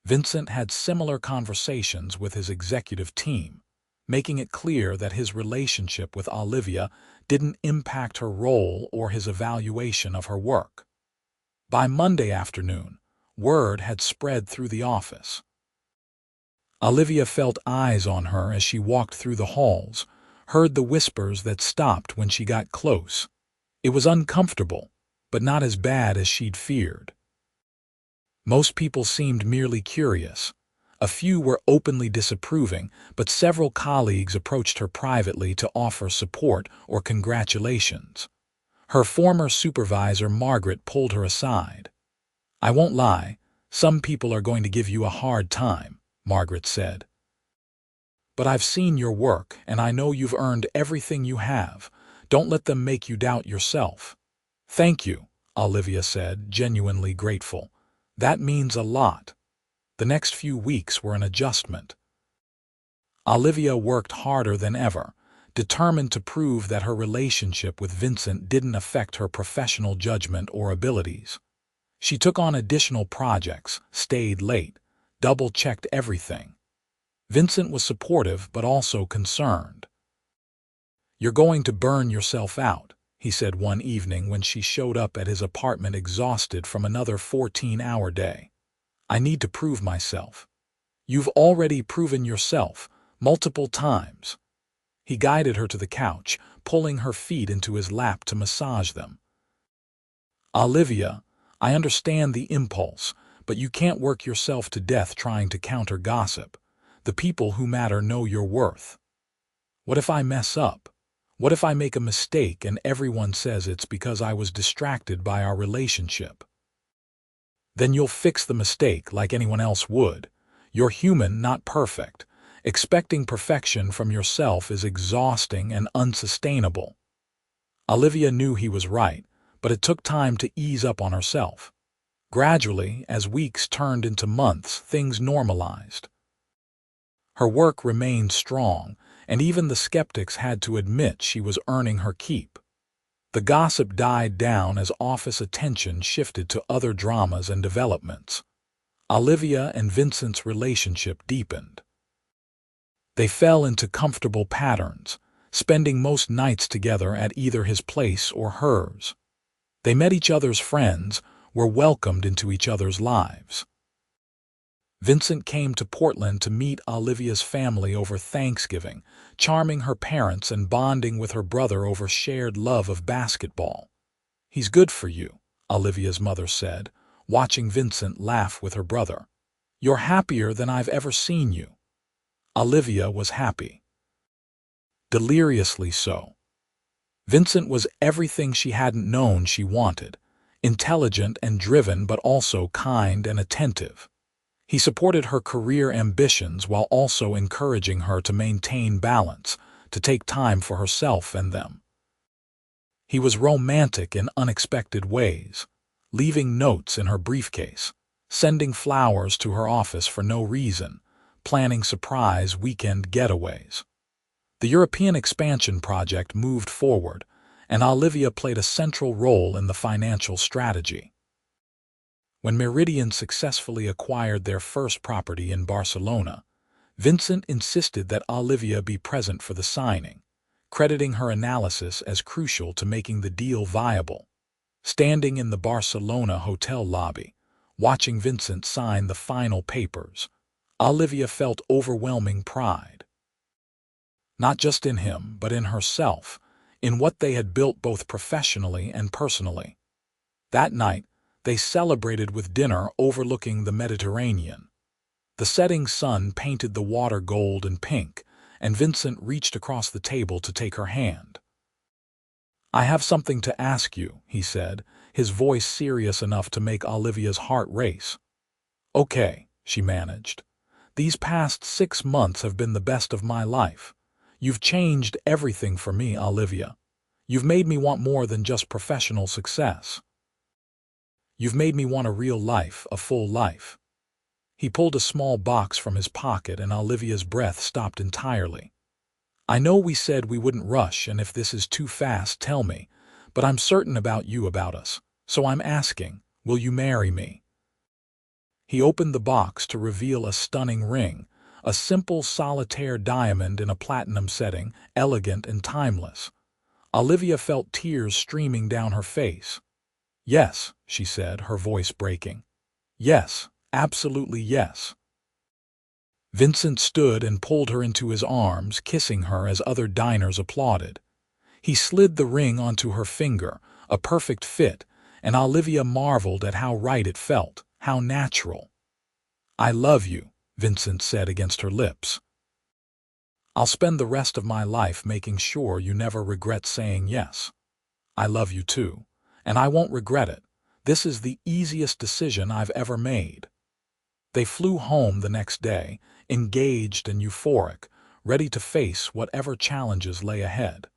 Vincent had similar conversations with his executive team, making it clear that his relationship with Olivia didn't impact her role or his evaluation of her work. By Monday afternoon, word had spread through the office. Olivia felt eyes on her as she walked through the halls, heard the whispers that stopped when she got close. It was uncomfortable, but not as bad as she'd feared. Most people seemed merely curious. A few were openly disapproving, but several colleagues approached her privately to offer support or congratulations. Her former supervisor, Margaret, pulled her aside. "I won't lie, some people are going to give you a hard time," Margaret said. "But I've seen your work, and I know you've earned everything you have. Don't let them make you doubt yourself." "Thank you," Olivia said, genuinely grateful. "That means a lot." The next few weeks were an adjustment. Olivia worked harder than ever, determined to prove that her relationship with Vincent didn't affect her professional judgment or abilities. She took on additional projects, stayed late, double-checked everything. Vincent was supportive but also concerned. "You're going to burn yourself out," he said one evening when she showed up at his apartment exhausted from another 14-hour day. "I need to prove myself." "You've already proven yourself, multiple times." He guided her to the couch, pulling her feet into his lap to massage them. "Olivia, I understand the impulse, but you can't work yourself to death trying to counter gossip. The people who matter know your worth. What if I mess up? What if I make a mistake and everyone says it's because I was distracted by our relationship? Then you'll fix the mistake like anyone else would. You're human, not perfect. Expecting perfection from yourself is exhausting and unsustainable." Olivia knew he was right, but it took time to ease up on herself. Gradually, as weeks turned into months, things normalized. Her work remained strong, and even the skeptics had to admit she was earning her keep. The gossip died down as office attention shifted to other dramas and developments. Olivia and Vincent's relationship deepened. They fell into comfortable patterns, spending most nights together at either his place or hers. They met each other's friends, were welcomed into each other's lives. Vincent came to Portland to meet Olivia's family over Thanksgiving, charming her parents and bonding with her brother over shared love of basketball. "He's good for you," Olivia's mother said, watching Vincent laugh with her brother. "You're happier than I've ever seen you." Olivia was happy. Deliriously so. Vincent was everything she hadn't known she wanted, intelligent and driven but also kind and attentive. He supported her career ambitions while also encouraging her to maintain balance, to take time for herself and them. He was romantic in unexpected ways, leaving notes in her briefcase, sending flowers to her office for no reason, planning surprise weekend getaways. The European expansion project moved forward, and Olivia played a central role in the financial strategy. When Meridian successfully acquired their first property in Barcelona, Vincent insisted that Olivia be present for the signing, crediting her analysis as crucial to making the deal viable. Standing in the Barcelona hotel lobby, watching Vincent sign the final papers. Olivia felt overwhelming pride. Not just in him, but in herself, in what they had built both professionally and personally. That night, they celebrated with dinner overlooking the Mediterranean. The setting sun painted the water gold and pink, and Vincent reached across the table to take her hand. "I have something to ask you," he said, his voice serious enough to make Olivia's heart race. "Okay," she managed. "These past 6 months have been the best of my life. You've changed everything for me, Olivia. You've made me want more than just professional success. You've made me want a real life, a full life." He pulled a small box from his pocket and Olivia's breath stopped entirely. "I know we said we wouldn't rush, and if this is too fast, tell me, but I'm certain about you, about us. So I'm asking, will you marry me?" He opened the box to reveal a stunning ring, a simple solitaire diamond in a platinum setting, elegant and timeless. Olivia felt tears streaming down her face. "Yes," she said, her voice breaking. "Yes, absolutely yes." Vincent stood and pulled her into his arms, kissing her as other diners applauded. He slid the ring onto her finger, a perfect fit, and Olivia marveled at how right it felt, how natural. "I love you," Vincent said against her lips. "I'll spend the rest of my life making sure you never regret saying yes. I love you too, and I won't regret it. This is the easiest decision I've ever made." They flew home the next day, engaged and euphoric, ready to face whatever challenges lay ahead.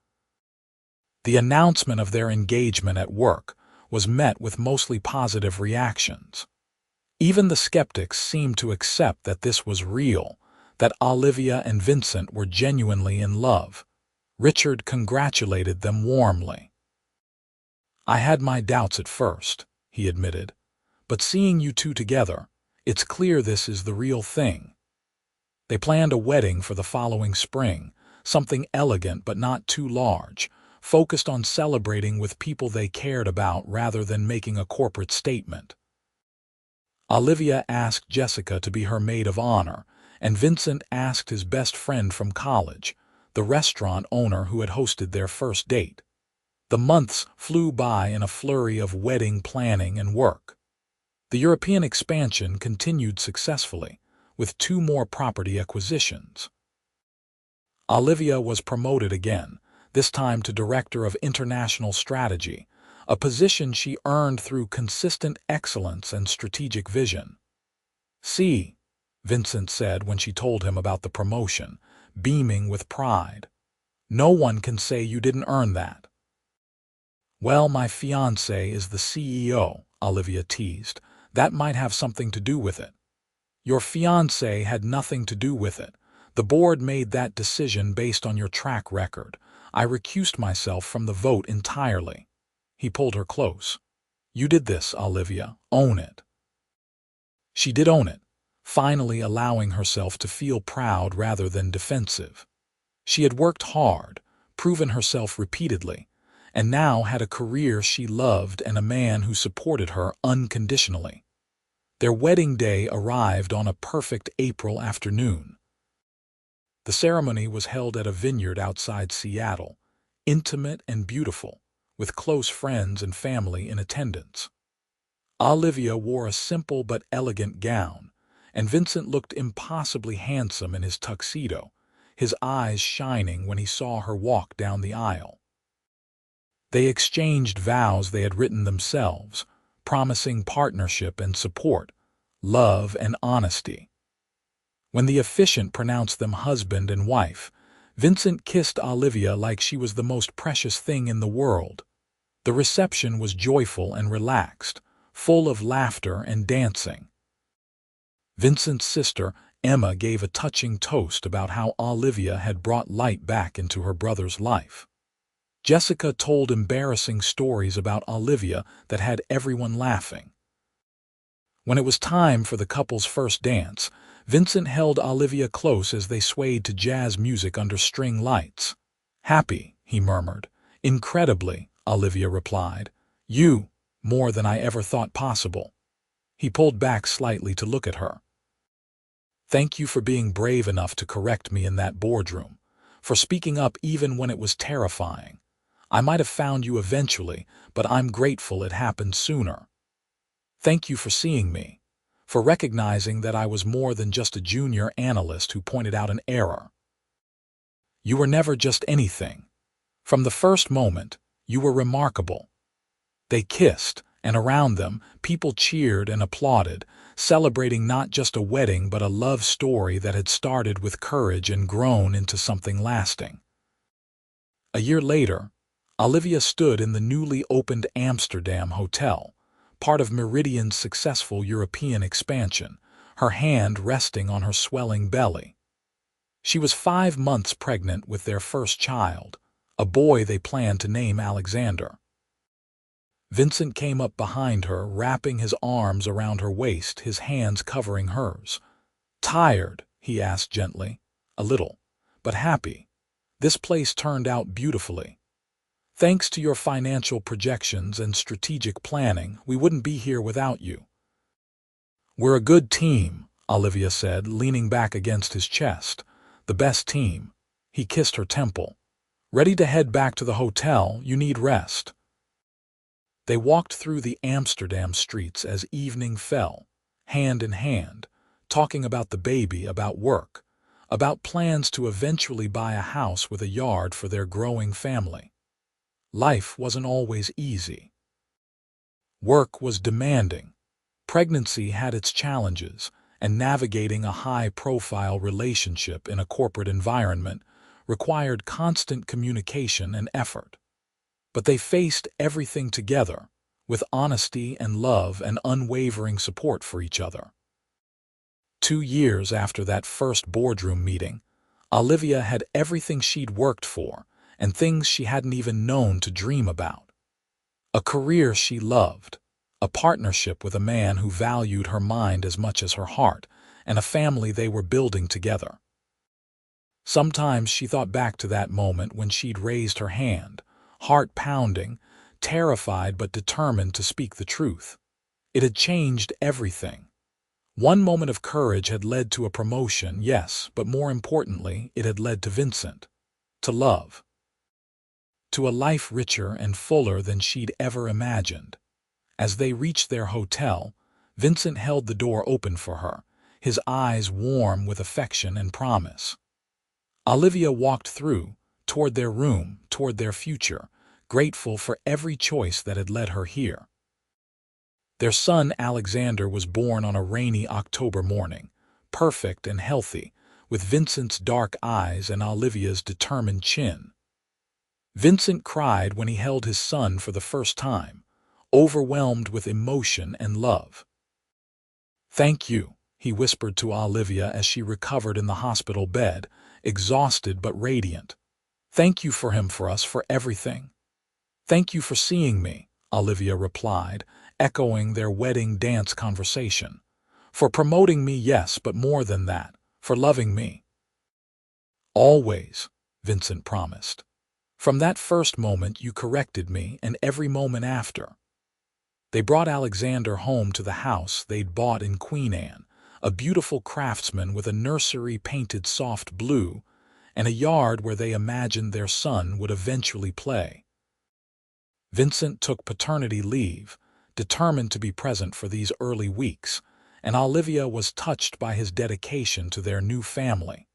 The announcement of their engagement at work was met with mostly positive reactions. Even the skeptics seemed to accept that this was real, that Olivia and Vincent were genuinely in love. Richard congratulated them warmly. "I had my doubts at first," he admitted, "but seeing you two together, it's clear this is the real thing." They planned a wedding for the following spring, something elegant but not too large, focused on celebrating with people they cared about rather than making a corporate statement. Olivia asked Jessica to be her maid of honor, and Vincent asked his best friend from college, the restaurant owner who had hosted their first date. The months flew by in a flurry of wedding planning and work. The European expansion continued successfully, with 2 more property acquisitions. Olivia was promoted again, this time to Director of International Strategy, a position she earned through consistent excellence and strategic vision. "See," Vincent said when she told him about the promotion, beaming with pride. "No one can say you didn't earn that." "Well, my fiancé is the CEO," Olivia teased. "That might have something to do with it." "Your fiancé had nothing to do with it. The board made that decision based on your track record. I recused myself from the vote entirely." He pulled her close. "You did this, Olivia. Own it." She did own it, finally allowing herself to feel proud rather than defensive. She had worked hard, proven herself repeatedly, and now had a career she loved and a man who supported her unconditionally. Their wedding day arrived on a perfect April afternoon. The ceremony was held at a vineyard outside Seattle, intimate and beautiful, with close friends and family in attendance. Olivia wore a simple but elegant gown, and Vincent looked impossibly handsome in his tuxedo, his eyes shining when he saw her walk down the aisle. They exchanged vows they had written themselves, promising partnership and support, love and honesty. When the officiant pronounced them husband and wife, Vincent kissed Olivia like she was the most precious thing in the world. The reception was joyful and relaxed, full of laughter and dancing. Vincent's sister, Emma, gave a touching toast about how Olivia had brought light back into her brother's life. Jessica told embarrassing stories about Olivia that had everyone laughing. When it was time for the couple's first dance, Vincent held Olivia close as they swayed to jazz music under string lights. "Happy," he murmured. "Incredibly," Olivia replied. "You, more than I ever thought possible." He pulled back slightly to look at her. "Thank you for being brave enough to correct me in that boardroom, for speaking up even when it was terrifying. I might have found you eventually, but I'm grateful it happened sooner. Thank you for seeing me, for recognizing that I was more than just a junior analyst who pointed out an error. You were never just anything. From the first moment, you were remarkable." They kissed, and around them, people cheered and applauded, celebrating not just a wedding but a love story that had started with courage and grown into something lasting. A year later, Olivia stood in the newly opened Amsterdam hotel, part of Meridian's successful European expansion, her hand resting on her swelling belly. She was 5 months pregnant with their first child, a boy they planned to name Alexander. Vincent came up behind her, wrapping his arms around her waist, his hands covering hers. "Tired?" he asked gently. "A little, but happy. This place turned out beautifully. Thanks to your financial projections and strategic planning, we wouldn't be here without you." "We're a good team," Olivia said, leaning back against his chest. "The best team." He kissed her temple. "Ready to head back to the hotel? You need rest." They walked through the Amsterdam streets as evening fell, hand in hand, talking about the baby, about work, about plans to eventually buy a house with a yard for their growing family. Life wasn't always easy. Work was demanding. Pregnancy had its challenges, and navigating a high-profile relationship in a corporate environment required constant communication and effort. But they faced everything together, with honesty and love and unwavering support for each other. 2 years after that first boardroom meeting, Olivia had everything she'd worked for and things she hadn't even known to dream about. A career she loved, a partnership with a man who valued her mind as much as her heart, and a family they were building together. Sometimes she thought back to that moment when she'd raised her hand, heart pounding, terrified but determined to speak the truth. It had changed everything. One moment of courage had led to a promotion, yes, but more importantly, it had led to Vincent, to love, to a life richer and fuller than she'd ever imagined. As they reached their hotel, Vincent held the door open for her, his eyes warm with affection and promise. Olivia walked through, toward their room, toward their future, grateful for every choice that had led her here. Their son Alexander was born on a rainy October morning, perfect and healthy, with Vincent's dark eyes and Olivia's determined chin. Vincent cried when he held his son for the first time, overwhelmed with emotion and love. "Thank you," he whispered to Olivia as she recovered in the hospital bed, exhausted but radiant. "Thank you for him, for us, for everything." "Thank you for seeing me," Olivia replied, echoing their wedding dance conversation. "For promoting me, yes, but more than that, for loving me." "Always," Vincent promised. "From that first moment you corrected me, and every moment after." They brought Alexander home to the house they'd bought in Queen Anne, a beautiful craftsman with a nursery painted soft blue, and a yard where they imagined their son would eventually play. Vincent took paternity leave, determined to be present for these early weeks, and Olivia was touched by his dedication to their new family.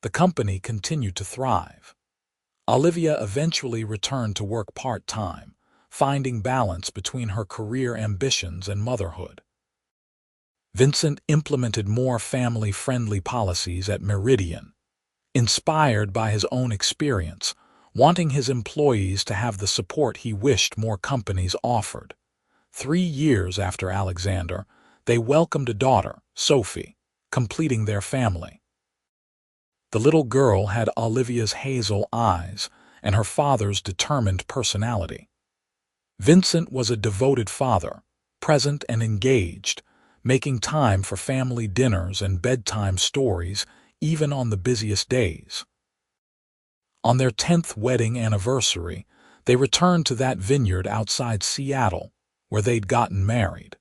The company continued to thrive. Olivia eventually returned to work part-time, finding balance between her career ambitions and motherhood. Vincent implemented more family-friendly policies at Meridian, inspired by his own experience, wanting his employees to have the support he wished more companies offered. 3 years after Alexander, they welcomed a daughter, Sophie, completing their family. The little girl had Olivia's hazel eyes and her father's determined personality. Vincent was a devoted father, present and engaged, making time for family dinners and bedtime stories even on the busiest days. On their 10th wedding anniversary, they returned to that vineyard outside Seattle, where they'd gotten married.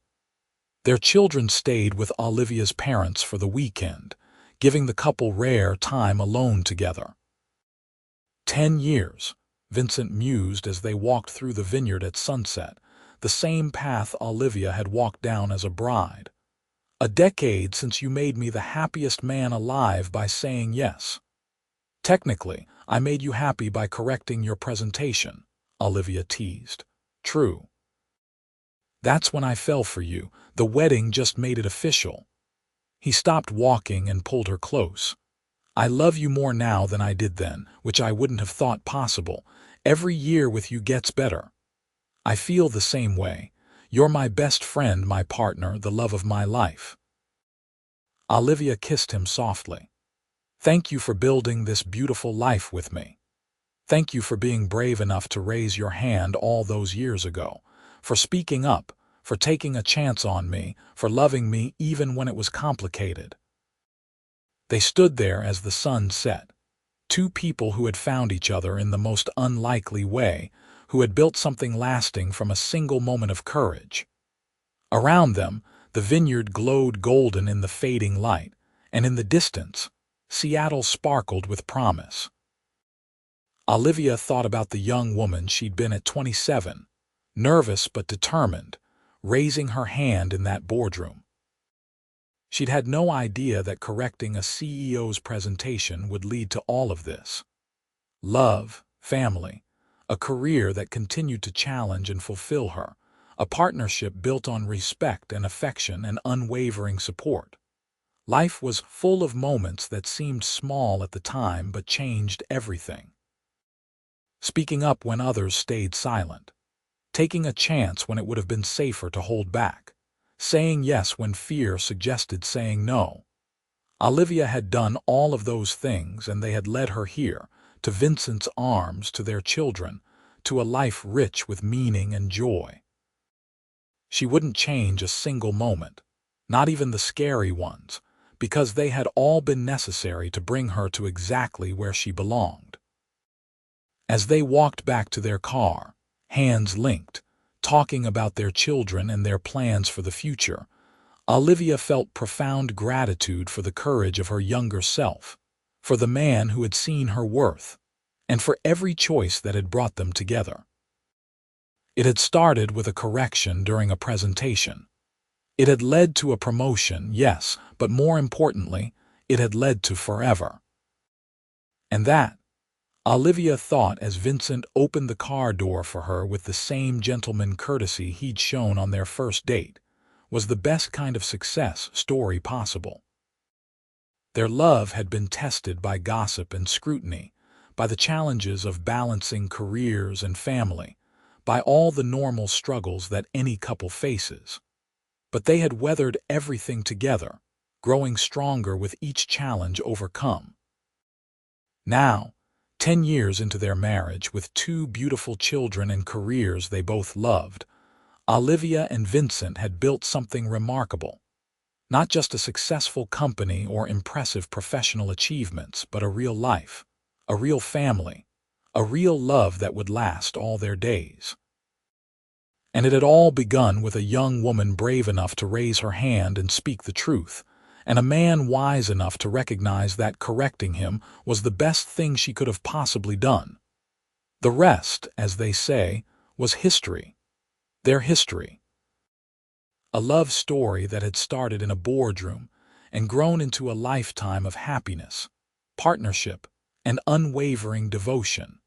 Their children stayed with Olivia's parents for the weekend, giving the couple rare time alone together. 10 years, Vincent mused as they walked through the vineyard at sunset, the same path Olivia had walked down as a bride. A decade since you made me the happiest man alive by saying yes. Technically, I made you happy by correcting your presentation, Olivia teased. True. That's when I fell for you. The wedding just made it official. He stopped walking and pulled her close. I love you more now than I did then, which I wouldn't have thought possible. Every year with you gets better. I feel the same way. You're my best friend, my partner, the love of my life. Olivia kissed him softly. Thank you for building this beautiful life with me. Thank you for being brave enough to raise your hand all those years ago, for speaking up, for taking a chance on me, for loving me even when it was complicated. They stood there as the sun set, two people who had found each other in the most unlikely way, who had built something lasting from a single moment of courage. Around them, the vineyard glowed golden in the fading light, and in the distance, Seattle sparkled with promise. Olivia thought about the young woman she'd been at 27, nervous but determined, raising her hand in that boardroom. She'd had no idea that correcting a CEO's presentation would lead to all of this. Love, family, a career that continued to challenge and fulfill her, a partnership built on respect and affection and unwavering support. Life was full of moments that seemed small at the time but changed everything. Speaking up when others stayed silent, taking a chance when it would have been safer to hold back, saying yes when fear suggested saying no. Olivia had done all of those things, and they had led her here, to Vincent's arms, to their children, to a life rich with meaning and joy. She wouldn't change a single moment, not even the scary ones, because they had all been necessary to bring her to exactly where she belonged. As they walked back to their car, hands linked, talking about their children and their plans for the future, Olivia felt profound gratitude for the courage of her younger self, for the man who had seen her worth, and for every choice that had brought them together. It had started with a correction during a presentation. It had led to a promotion, yes, but more importantly, it had led to forever. And that, Olivia thought as Vincent opened the car door for her with the same gentleman courtesy he'd shown on their first date, was the best kind of success story possible. Their love had been tested by gossip and scrutiny, by the challenges of balancing careers and family, by all the normal struggles that any couple faces. But they had weathered everything together, growing stronger with each challenge overcome. Now, 10 years into their marriage, with two beautiful children and careers they both loved, Olivia and Vincent had built something remarkable. Not just a successful company or impressive professional achievements, but a real life, a real family, a real love that would last all their days. And it had all begun with a young woman brave enough to raise her hand and speak the truth, and a man wise enough to recognize that correcting him was the best thing she could have possibly done. The rest, as they say, was history. Their history. A love story that had started in a boardroom and grown into a lifetime of happiness, partnership, and unwavering devotion.